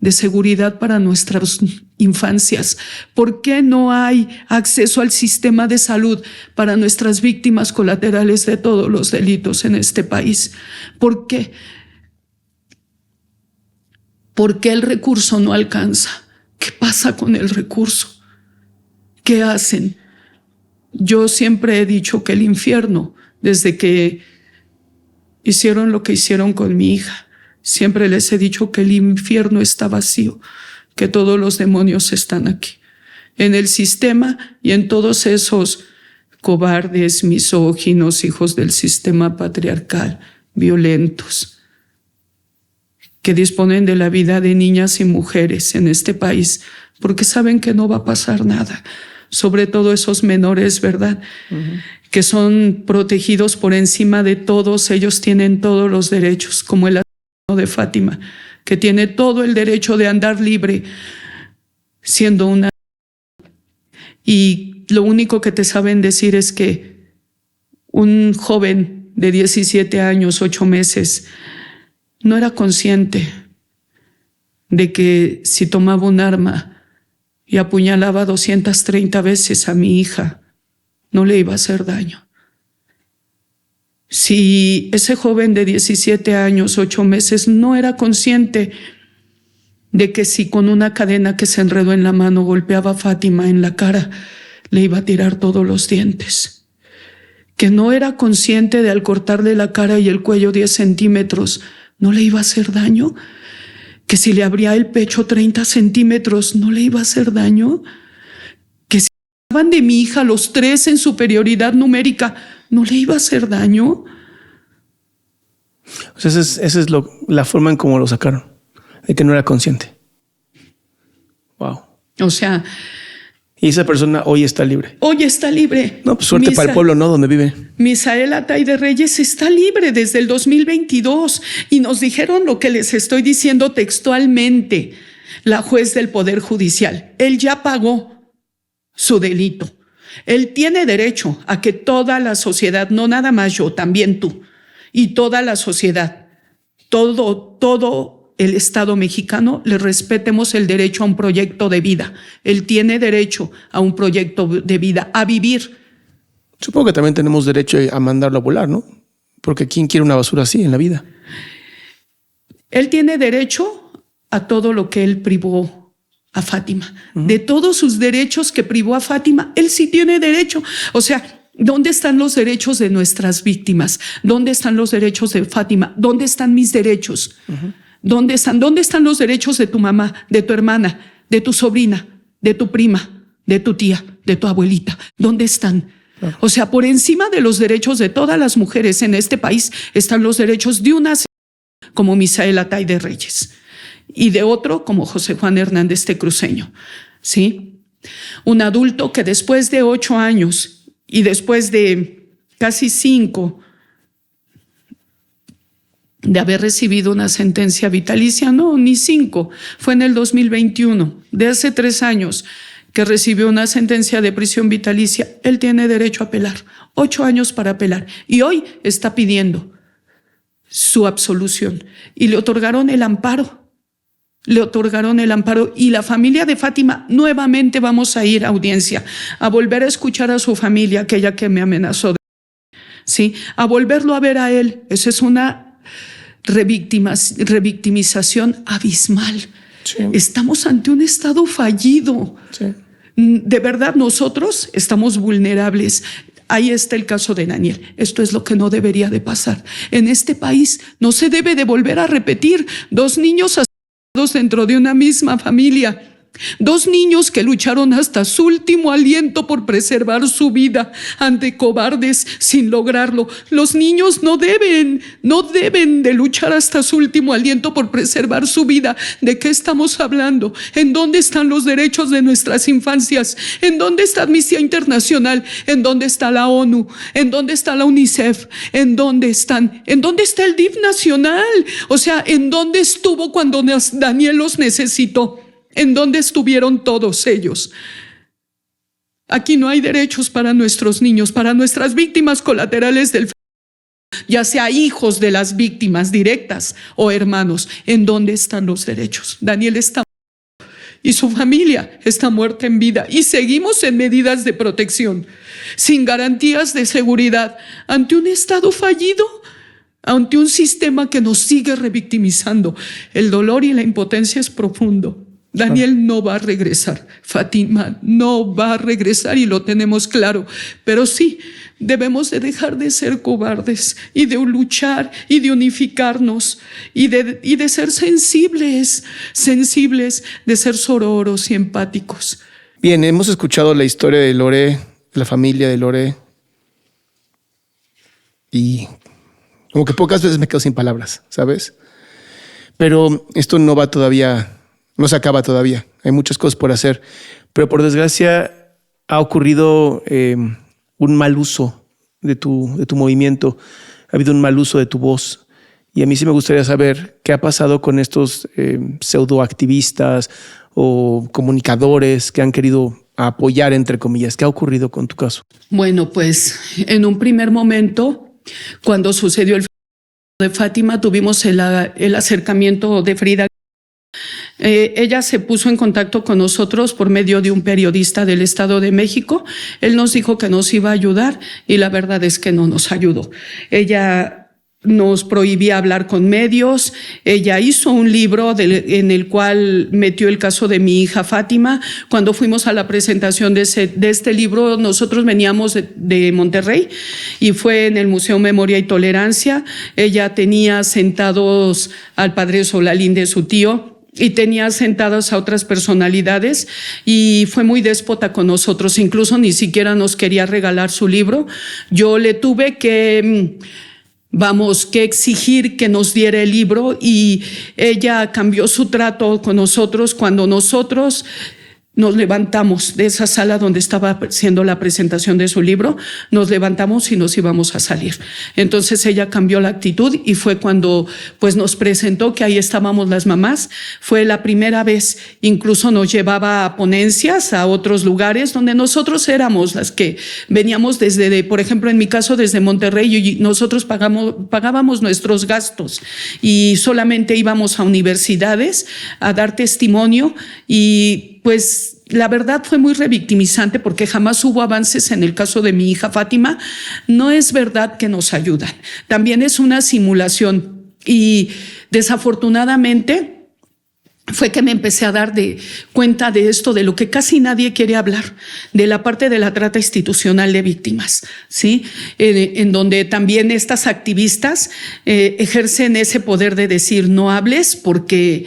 de seguridad para nuestras infancias? ¿Por qué no hay acceso al sistema de salud para nuestras víctimas colaterales de todos los delitos en este país? ¿Por qué? ¿Por qué el recurso no alcanza? ¿Qué pasa con el recurso? ¿Qué hacen? Yo siempre he dicho que el infierno, desde que hicieron lo que hicieron con mi hija, siempre les he dicho que el infierno está vacío, que todos los demonios están aquí, en el sistema y en todos esos cobardes, misóginos, hijos del sistema patriarcal, violentos, que disponen de la vida de niñas y mujeres en este país porque saben que no va a pasar nada. Sobre todo esos menores, ¿verdad? Que son protegidos por encima de todos. Ellos tienen todos los derechos, como el asesino de Fátima, que tiene todo el derecho de andar libre siendo una... Y lo único que te saben decir es que un joven de 17 años, 8 meses, no era consciente de que si tomaba un arma y apuñalaba 230 veces a mi hija, no le iba a hacer daño. Si ese joven de 17 años, 8 meses, no era consciente de que si con una cadena que se enredó en la mano golpeaba a Fátima en la cara, le iba a tirar todos los dientes. Que no era consciente de al cortarle la cara y el cuello 10 centímetros, no le iba a hacer daño. Que si le abría el pecho 30 centímetros, no le iba a hacer daño. Que si hablaban de mi hija los 3 en superioridad numérica, no le iba a hacer daño. O sea, esa es la forma en cómo lo sacaron, de que no era consciente. Wow. O sea... Y esa persona hoy está libre. Hoy está libre. No, pues suerte para el pueblo, ¿no? Donde vive. Misael Atay Reyes está libre desde el 2022 y nos dijeron lo que les estoy diciendo textualmente. La juez del Poder Judicial, él ya pagó su delito. Él tiene derecho a que toda la sociedad, no nada más yo, también tú, y toda la sociedad, todo el Estado mexicano, le respetemos el derecho a un proyecto de vida. Él tiene derecho a un proyecto de vida, a vivir. Supongo que también tenemos derecho a mandarlo a volar, ¿no? Porque ¿quién quiere una basura así en la vida? Él tiene derecho a todo lo que él privó a Fátima. De todos sus derechos que privó a Fátima, él sí tiene derecho. O sea, ¿dónde están los derechos de nuestras víctimas? ¿Dónde están los derechos de Fátima? ¿Dónde están mis derechos? ¿Dónde están? ¿Dónde están los derechos de tu mamá, de tu hermana, de tu sobrina, de tu prima, de tu tía, de tu abuelita? ¿Dónde están? O sea, por encima de los derechos de todas las mujeres en este país están los derechos de una como Misael Atay Reyes y de otro como José Juan Hernández Tecruceño, ¿sí? Un adulto que después de 8 años y después de casi 5 de haber recibido una sentencia vitalicia, no, ni 5, fue en el 2021, de hace 3 años que recibió una sentencia de prisión vitalicia, él tiene derecho a apelar, 8 años para apelar, y hoy está pidiendo su absolución, y le otorgaron el amparo, y la familia de Fátima, nuevamente vamos a ir a audiencia, a volver a escuchar a su familia, aquella que me amenazó, ¿sí? A volverlo a ver a él. Esa es una revictimización abismal. Sí. Estamos ante un Estado fallido. Sí. De verdad, nosotros estamos vulnerables. Ahí está el caso de Daniel. Esto es lo que no debería de pasar. En este país no se debe de volver a repetir 2 niños asesinados dentro de una misma familia. 2 niños que lucharon hasta su último aliento por preservar su vida ante cobardes sin lograrlo. Los niños no deben de luchar hasta su último aliento por preservar su vida. ¿De qué estamos hablando? ¿En dónde están los derechos de nuestras infancias? ¿En dónde está Amnistía Internacional? ¿En dónde está la ONU? ¿En dónde está la UNICEF? ¿En dónde están? ¿En dónde está el DIF nacional? O sea, ¿en dónde estuvo cuando Daniel los necesitó? ¿En dónde estuvieron todos ellos? Aquí no hay derechos para nuestros niños, para nuestras víctimas colaterales del feminicidio, ya sea hijos de las víctimas directas o hermanos. ¿En dónde están los derechos? Daniel está muerto y su familia está muerta en vida y seguimos en medidas de protección, sin garantías de seguridad, ante un Estado fallido, ante un sistema que nos sigue revictimizando. El dolor y la impotencia es profundo. Daniel no va a regresar, Fátima no va a regresar y lo tenemos claro, pero sí, debemos de dejar de ser cobardes y de luchar y de unificarnos y de ser sensibles, de ser sororos y empáticos. Bien, hemos escuchado la historia de Lore, la familia de Lore, y como que pocas veces me quedo sin palabras, ¿sabes? Pero esto no va todavía... No se acaba todavía. hay muchas cosas por hacer, pero por desgracia ha ocurrido un mal uso de tu movimiento, ha habido un mal uso de tu voz. Y a mí sí me gustaría saber qué ha pasado con estos pseudoactivistas o comunicadores que han querido apoyar, entre comillas. ¿Qué ha ocurrido con tu caso? Bueno, pues en un primer momento, cuando sucedió el de Fátima, tuvimos el acercamiento de Frida. Ella se puso en contacto con nosotros por medio de un periodista del Estado de México. Él nos dijo que nos iba a ayudar y la verdad es que no nos ayudó. Ella nos prohibía hablar con medios. Ella hizo un libro en el cual metió el caso de mi hija Fátima. Cuando fuimos a la presentación de este libro, nosotros veníamos de Monterrey y fue en el Museo Memoria y Tolerancia. Ella tenía sentados al padre Solalín de su tío y tenía sentadas a otras personalidades y fue muy déspota con nosotros. Incluso ni siquiera nos quería regalar su libro. Yo le tuve que exigir que nos diera el libro y ella cambió su trato con nosotros cuando nosotros nos levantamos de esa sala donde estaba haciendo la presentación de su libro, nos levantamos y nos íbamos a salir. Entonces ella cambió la actitud y fue cuando pues nos presentó que ahí estábamos las mamás. Fue la primera vez, incluso nos llevaba a ponencias a otros lugares donde nosotros éramos las que veníamos por ejemplo, en mi caso desde Monterrey, y nosotros pagábamos nuestros gastos y solamente íbamos a universidades a dar testimonio y pues la verdad fue muy revictimizante porque jamás hubo avances en el caso de mi hija Fátima. No es verdad que nos ayudan. También es una simulación y desafortunadamente fue que me empecé a dar cuenta de esto, de lo que casi nadie quiere hablar, de la parte de la trata institucional de víctimas, ¿sí? En donde también estas activistas ejercen ese poder de decir no hables porque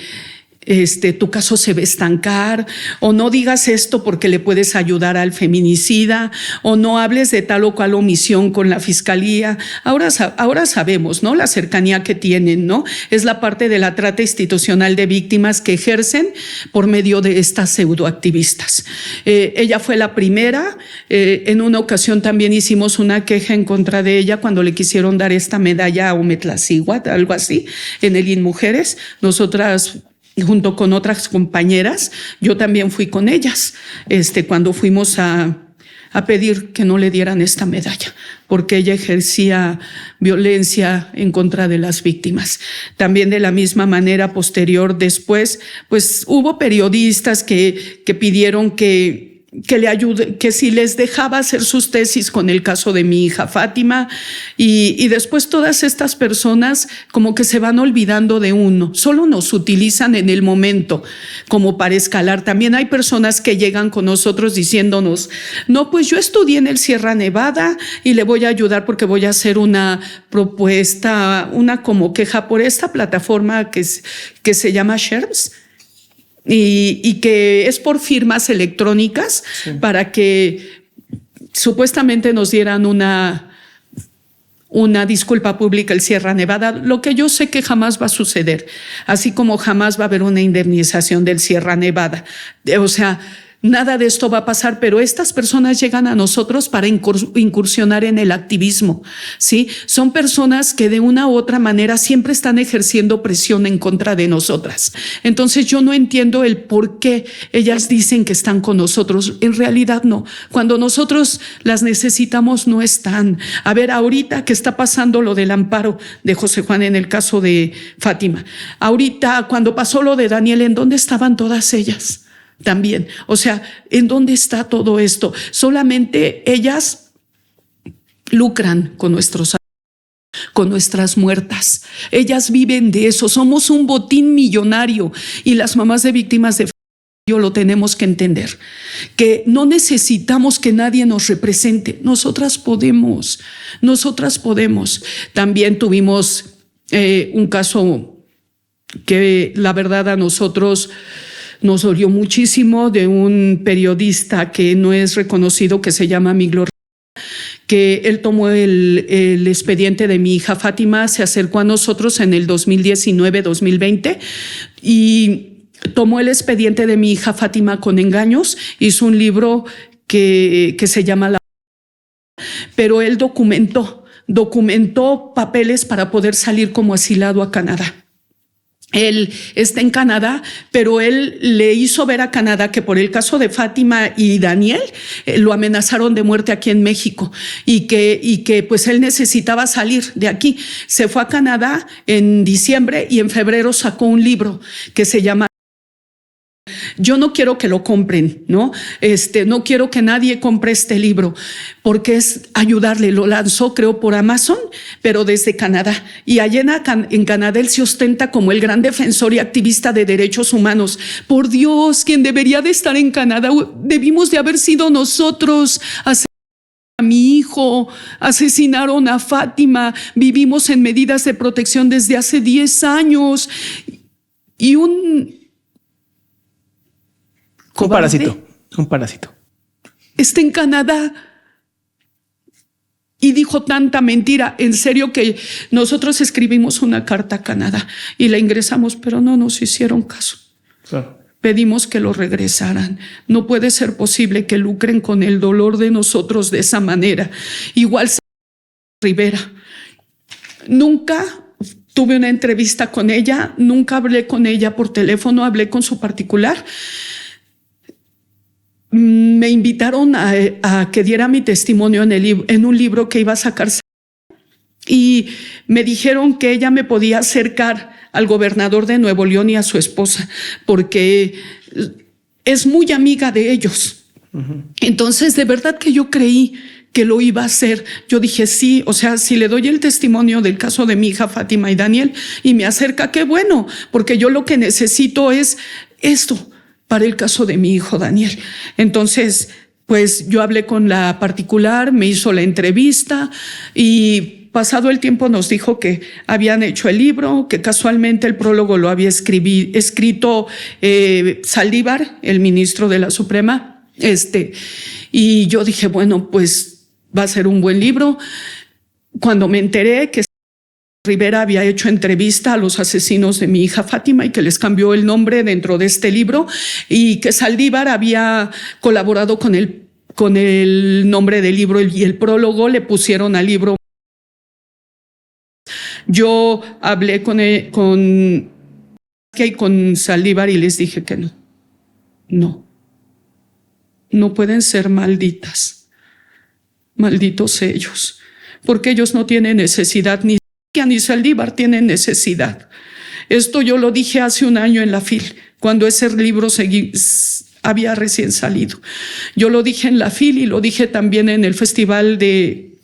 tu caso se va a estancar, o no digas esto porque le puedes ayudar al feminicida, o no hables de tal o cual omisión con la fiscalía. Ahora sabemos, ¿no? La cercanía que tienen, ¿no? Es la parte de la trata institucional de víctimas que ejercen por medio de estas pseudoactivistas. Ella fue la primera. En una ocasión también hicimos una queja en contra de ella cuando le quisieron dar esta medalla a Umetlacíhuatl, algo así, en el INMujeres. Nosotras, junto con otras compañeras, yo también fui con ellas, cuando fuimos a pedir que no le dieran esta medalla, porque ella ejercía violencia en contra de las víctimas. También de la misma manera, posterior, después, pues hubo periodistas que pidieron que le ayude, que si les dejaba hacer sus tesis con el caso de mi hija Fátima, y después todas estas personas como que se van olvidando de uno, solo nos utilizan en el momento como para escalar. También hay personas que llegan con nosotros diciéndonos, no, pues yo estudié en el Sierra Nevada y le voy a ayudar porque voy a hacer una propuesta, una como queja por esta plataforma que se llama SHRMS, y que es por firmas electrónicas, sí, para que supuestamente nos dieran una disculpa pública el Sierra Nevada, lo que yo sé que jamás va a suceder, así como jamás va a haber una indemnización del Sierra Nevada. O sea, nada de esto va a pasar, pero estas personas llegan a nosotros para incursionar en el activismo, ¿sí? Son personas que de una u otra manera siempre están ejerciendo presión en contra de nosotras. Entonces yo no entiendo el por qué ellas dicen que están con nosotros. En realidad no. Cuando nosotros las necesitamos no están. A ver, ahorita que está pasando lo del amparo de José Juan en el caso de Fátima. Ahorita cuando pasó lo de Daniel, ¿en dónde estaban todas ellas? También, o sea, ¿en dónde está todo esto? Solamente ellas lucran con nuestras muertas. Ellas viven de eso. Somos un botín millonario y las mamás de víctimas de feminicidio lo tenemos que entender, que no necesitamos que nadie nos represente. Nosotras podemos. También tuvimos un caso que la verdad a nosotros nos dolió muchísimo, de un periodista que no es reconocido, que se llama Miglo, que él tomó el expediente de mi hija Fátima, se acercó a nosotros en el 2019-2020 y tomó el expediente de mi hija Fátima con engaños, hizo un libro que se llama La... Pero él documentó papeles para poder salir como asilado a Canadá. Él está en Canadá, pero él le hizo ver a Canadá que por el caso de Fátima y Daniel lo amenazaron de muerte aquí en México y que pues él necesitaba salir de aquí. Se fue a Canadá en diciembre y en febrero sacó un libro que se llama... Yo no quiero que lo compren, ¿no? No quiero que nadie compre este libro porque es ayudarle. Lo lanzó, creo, por Amazon, pero desde Canadá. Y allá en Canadá él se ostenta como el gran defensor y activista de derechos humanos. Por Dios, quien debería de estar en Canadá, debimos de haber sido nosotros. A mi hijo, asesinaron a Fátima, vivimos en medidas de protección desde hace 10 años. Y un parásito. Está en Canadá y dijo tanta mentira. En serio que nosotros escribimos una carta a Canadá y la ingresamos, pero no nos hicieron caso. Claro. Pedimos que lo regresaran. No puede ser posible que lucren con el dolor de nosotros de esa manera. Igual Rivera. Nunca tuve una entrevista con ella, nunca hablé con ella por teléfono, hablé con su particular. Me invitaron a que diera mi testimonio en un libro que iba a sacar y me dijeron que ella me podía acercar al gobernador de Nuevo León y a su esposa porque es muy amiga de ellos. Uh-huh. Entonces, de verdad que yo creí que lo iba a hacer. Yo dije, sí, o sea, si le doy el testimonio del caso de mi hija Fátima y Daniel y me acerca, qué bueno, porque yo lo que necesito es esto para el caso de mi hijo Daniel. Entonces, pues yo hablé con la particular, me hizo la entrevista y pasado el tiempo nos dijo que habían hecho el libro, que casualmente el prólogo lo había escrito Saldívar, el ministro de la Suprema. Y yo dije, bueno, pues va a ser un buen libro. Cuando me enteré que Rivera había hecho entrevista a los asesinos de mi hija Fátima y que les cambió el nombre dentro de este libro y que Saldívar había colaborado con el nombre del libro y el prólogo le pusieron al libro. Yo hablé con Saldívar y les dije que no pueden ser malditas, malditos ellos, porque ellos no tienen necesidad ni Saldívar tienen necesidad. Esto yo lo dije hace un año en la FIL, cuando ese libro había recién salido. Yo lo dije en la FIL y lo dije también en el Festival de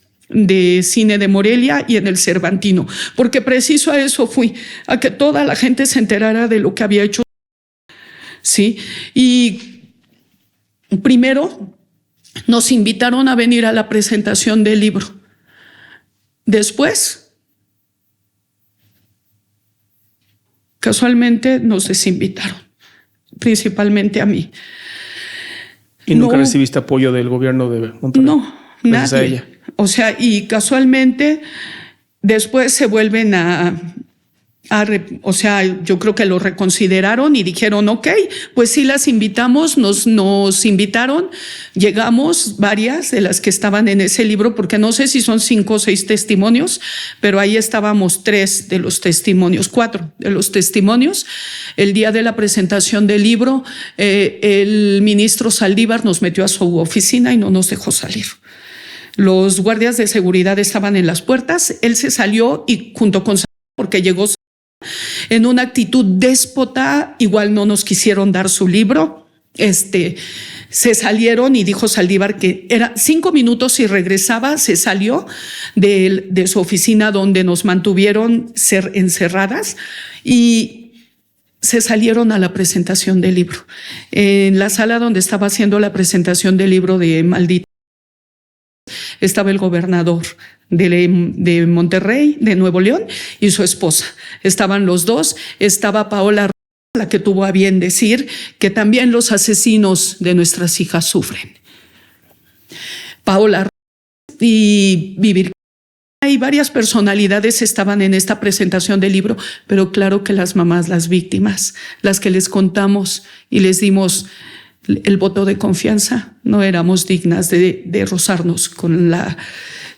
Cine de Morelia y en el Cervantino, porque preciso a eso fui, a que toda la gente se enterara de lo que había hecho. Sí, y primero nos invitaron a venir a la presentación del libro. Después, casualmente nos desinvitaron, principalmente a mí. ¿Y nunca recibiste apoyo del gobierno de Monterrey? No, nadie. A ella. O sea, y casualmente después se vuelven o sea, yo creo que lo reconsideraron y dijeron, ok, pues sí las invitamos, nos invitaron, llegamos varias de las que estaban en ese libro, porque no sé si son 5 o 6 testimonios, pero ahí estábamos 3 de los testimonios, 4 de los testimonios. El día de la presentación del libro, el ministro Saldívar nos metió a su oficina y no nos dejó salir. Los guardias de seguridad estaban en las puertas, él se salió y junto con Saldívar, porque llegó en una actitud déspota, igual no nos quisieron dar su libro. Se salieron y dijo Saldívar que era 5 minutos y regresaba. Se salió de su oficina donde nos mantuvieron encerradas y se salieron a la presentación del libro. En la sala donde estaba haciendo la presentación del libro de Maldita estaba el gobernador de Monterrey, de Nuevo León, y su esposa. Estaban los dos. Estaba Paola, la que tuvo a bien decir que también los asesinos de nuestras hijas sufren. Paola y vivir y varias personalidades estaban en esta presentación del libro, pero claro que las mamás, las víctimas, las que les contamos y les dimos el voto de confianza, no éramos dignas de rozarnos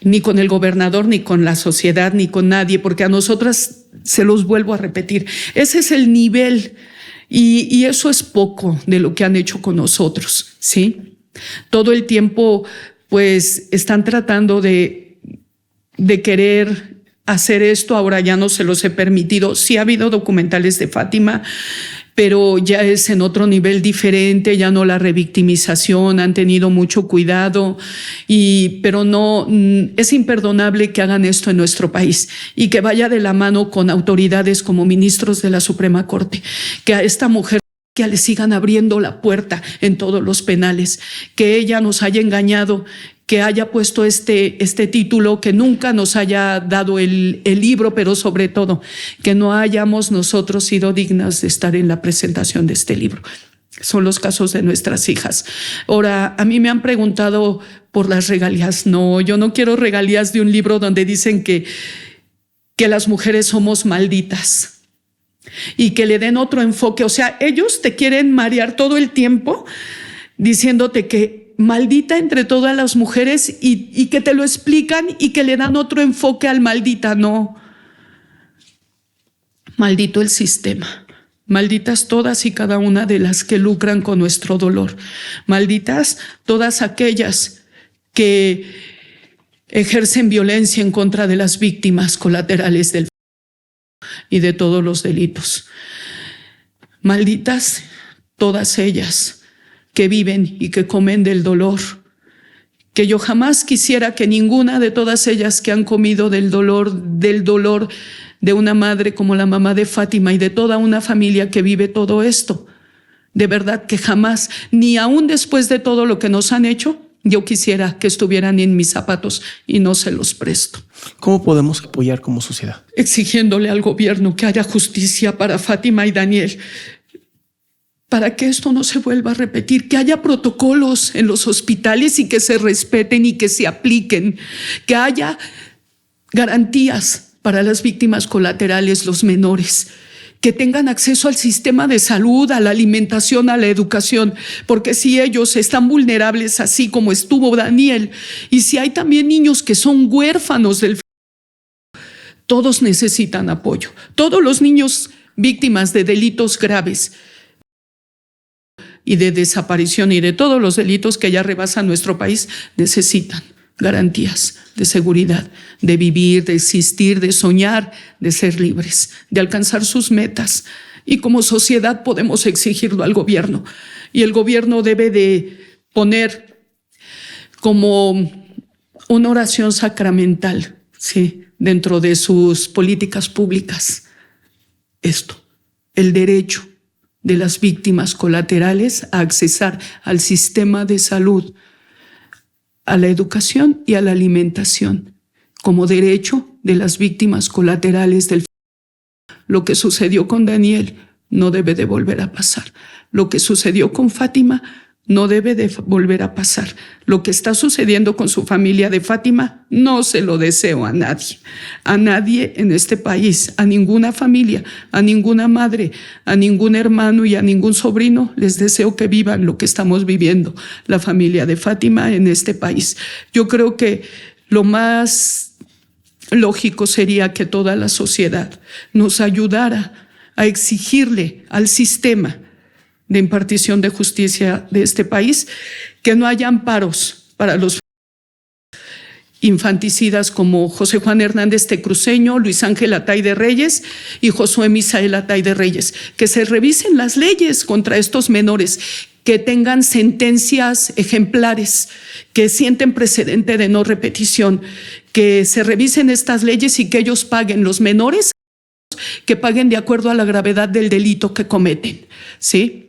ni con el gobernador, ni con la sociedad, ni con nadie, porque a nosotras, se los vuelvo a repetir, ese es el nivel y eso es poco de lo que han hecho con nosotros, ¿sí? Todo el tiempo, pues, están tratando de querer hacer esto, ahora ya no se los he permitido. Sí ha habido documentales de Fátima, pero ya es en otro nivel diferente, ya no la revictimización, han tenido mucho cuidado, pero no, es imperdonable que hagan esto en nuestro país y que vaya de la mano con autoridades como ministros de la Suprema Corte, que a esta mujer que le sigan abriendo la puerta en todos los penales, que ella nos haya engañado, que haya puesto este título, que nunca nos haya dado el libro, pero sobre todo que no hayamos nosotros sido dignas de estar en la presentación de este libro. Son los casos de nuestras hijas. Ahora, a mí me han preguntado por las regalías. No, yo no quiero regalías de un libro donde dicen que las mujeres somos malditas y que le den otro enfoque. O sea, ellos te quieren marear todo el tiempo diciéndote que maldita entre todas las mujeres y que te lo explican y que le dan otro enfoque al maldita. No. Maldito el sistema. Malditas todas y cada una de las que lucran con nuestro dolor. Malditas todas aquellas que ejercen violencia en contra de las víctimas colaterales del y de todos los delitos. Malditas todas ellas que viven y que comen del dolor, que yo jamás quisiera que ninguna de todas ellas que han comido del dolor de una madre como la mamá de Fátima y de toda una familia que vive todo esto, de verdad que jamás, ni aún después de todo lo que nos han hecho, yo quisiera que estuvieran en mis zapatos y no se los presto. ¿Cómo podemos apoyar como sociedad? Exigiéndole al gobierno que haya justicia para Fátima y Daniel, para que esto no se vuelva a repetir, que haya protocolos en los hospitales y que se respeten y que se apliquen, que haya garantías para las víctimas colaterales, los menores, que tengan acceso al sistema de salud, a la alimentación, a la educación, porque si ellos están vulnerables así como estuvo Daniel, y si hay también niños que son huérfanos todos necesitan apoyo. Todos los niños víctimas de delitos graves y de desaparición y de todos los delitos que ya rebasan nuestro país necesitan garantías de seguridad, de vivir, de existir, de soñar, de ser libres, de alcanzar sus metas. Y como sociedad podemos exigirlo al gobierno. Y el gobierno debe de poner como una oración sacramental, ¿sí?, dentro de sus políticas públicas. Esto, el derecho de las víctimas colaterales a accesar al sistema de salud, a la educación y a la alimentación, como derecho de las víctimas colaterales del. Lo que sucedió con Daniel no debe de volver a pasar. Lo que sucedió con Fátima no debe de volver a pasar. Lo que está sucediendo con su familia de Fátima no se lo deseo a nadie en este país, a ninguna familia, a ninguna madre, a ningún hermano y a ningún sobrino. Les deseo que vivan lo que estamos viviendo la familia de Fátima en este país. Yo creo que lo más lógico sería que toda la sociedad nos ayudara a exigirle al sistema de impartición de justicia de este país que no haya amparos para los infanticidas como José Juan Hernández Tecruceño, Luis Ángel Atay de Reyes y Josué Misael Atay de Reyes, que se revisen las leyes contra estos menores, que tengan sentencias ejemplares, que sienten precedente de no repetición, que se revisen estas leyes y que ellos paguen, los menores, que paguen de acuerdo a la gravedad del delito que cometen, ¿sí?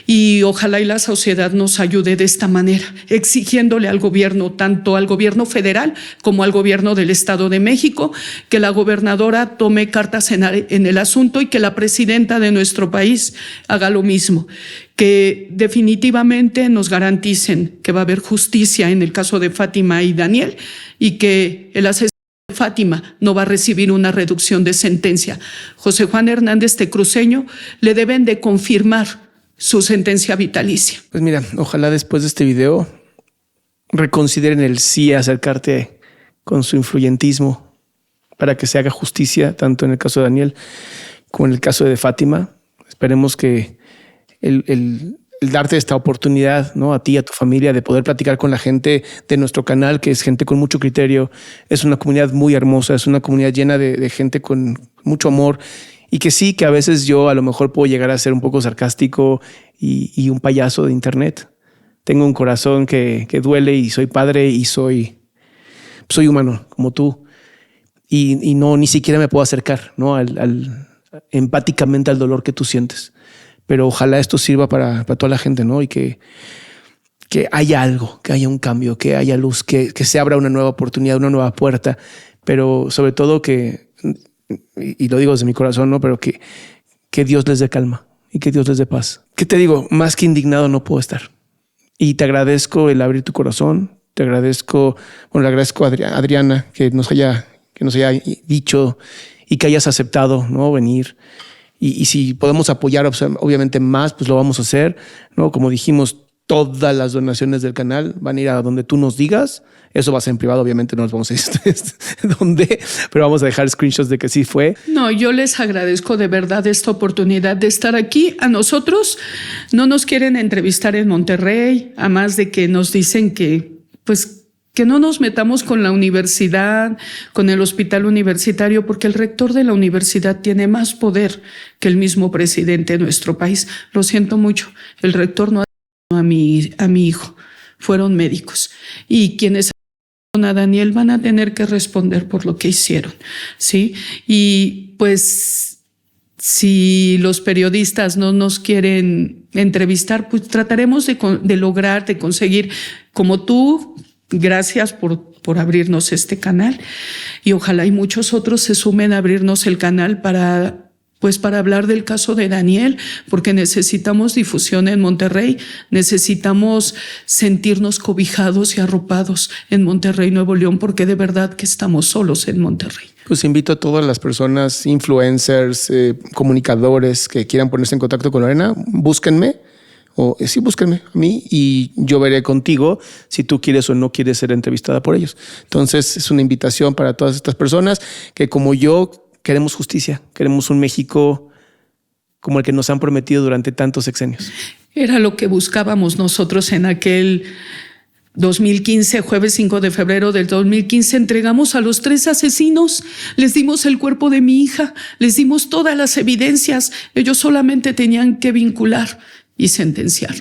Y ojalá y la sociedad nos ayude de esta manera, exigiéndole al gobierno, tanto al gobierno federal como al gobierno del Estado de México, que la gobernadora tome cartas en el asunto y que la presidenta de nuestro país haga lo mismo, que definitivamente nos garanticen que va a haber justicia en el caso de Fátima y Daniel y que el asesinato Fátima no va a recibir una reducción de sentencia. José Juan Hernández Tecruceño le deben de confirmar su sentencia vitalicia. Pues mira, ojalá después de este video reconsideren el sí acercarte con su influyentismo para que se haga justicia, tanto en el caso de Daniel como en el caso de Fátima. Esperemos que el darte esta oportunidad, ¿no? A ti, a tu familia, de poder platicar con la gente de nuestro canal, que es gente con mucho criterio. Es una comunidad muy hermosa, es una comunidad llena de gente con mucho amor, y que sí, que a veces yo a lo mejor puedo llegar a ser un poco sarcástico y un payaso de internet. Tengo un corazón que duele, y soy padre, y soy humano como tú, y no, ni siquiera me puedo acercar, ¿no? Empáticamente al dolor que tú sientes. Pero ojalá esto sirva para toda la gente, ¿no? Y que haya algo, que haya un cambio, que haya luz, que se abra una nueva oportunidad, una nueva puerta. Pero sobre todo y lo digo desde mi corazón, ¿no? Pero que Dios les dé calma y que Dios les dé paz. ¿Qué te digo? Más que indignado no puedo estar. Y te agradezco el abrir tu corazón. Le agradezco a Adriana que nos haya dicho y que hayas aceptado, ¿no? Venir. Y si podemos apoyar obviamente más, pues lo vamos a hacer, ¿no? Como dijimos, todas las donaciones del canal van a ir a donde tú nos digas. Eso va a ser en privado, obviamente no nos vamos a decir dónde, pero vamos a dejar screenshots de que sí fue. No, yo les agradezco de verdad esta oportunidad de estar aquí. A nosotros no nos quieren entrevistar en Monterrey, a más de que nos dicen que no nos metamos con la universidad, con el hospital universitario, porque el rector de la universidad tiene más poder que el mismo presidente de nuestro país. Lo siento mucho, el rector no a mi hijo, fueron médicos, y quienes a Daniel van a tener que responder por lo que hicieron, ¿sí? Y pues si los periodistas no nos quieren entrevistar, pues trataremos de lograr, de conseguir, como tú. Gracias por abrirnos este canal, y ojalá y muchos otros se sumen a abrirnos el canal para hablar del caso de Daniel, porque necesitamos difusión en Monterrey, necesitamos sentirnos cobijados y arropados en Monterrey, Nuevo León, porque de verdad que estamos solos en Monterrey. Pues invito a todas las personas, influencers, comunicadores que quieran ponerse en contacto con Lorena, búsquenme. Búsquenme a mí y yo veré contigo si tú quieres o no quieres ser entrevistada por ellos. Entonces es una invitación para todas estas personas que, como yo, queremos justicia, queremos un México como el que nos han prometido durante tantos sexenios. Era lo que buscábamos nosotros en aquel 2015, jueves 5 de febrero del 2015, entregamos a los 3 asesinos, les dimos el cuerpo de mi hija, les dimos todas las evidencias, ellos solamente tenían que vincular y sentenciar,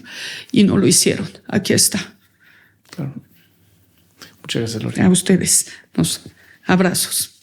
y no lo hicieron. Aquí está. Claro. Muchas gracias, Lorena. A ustedes. Abrazos.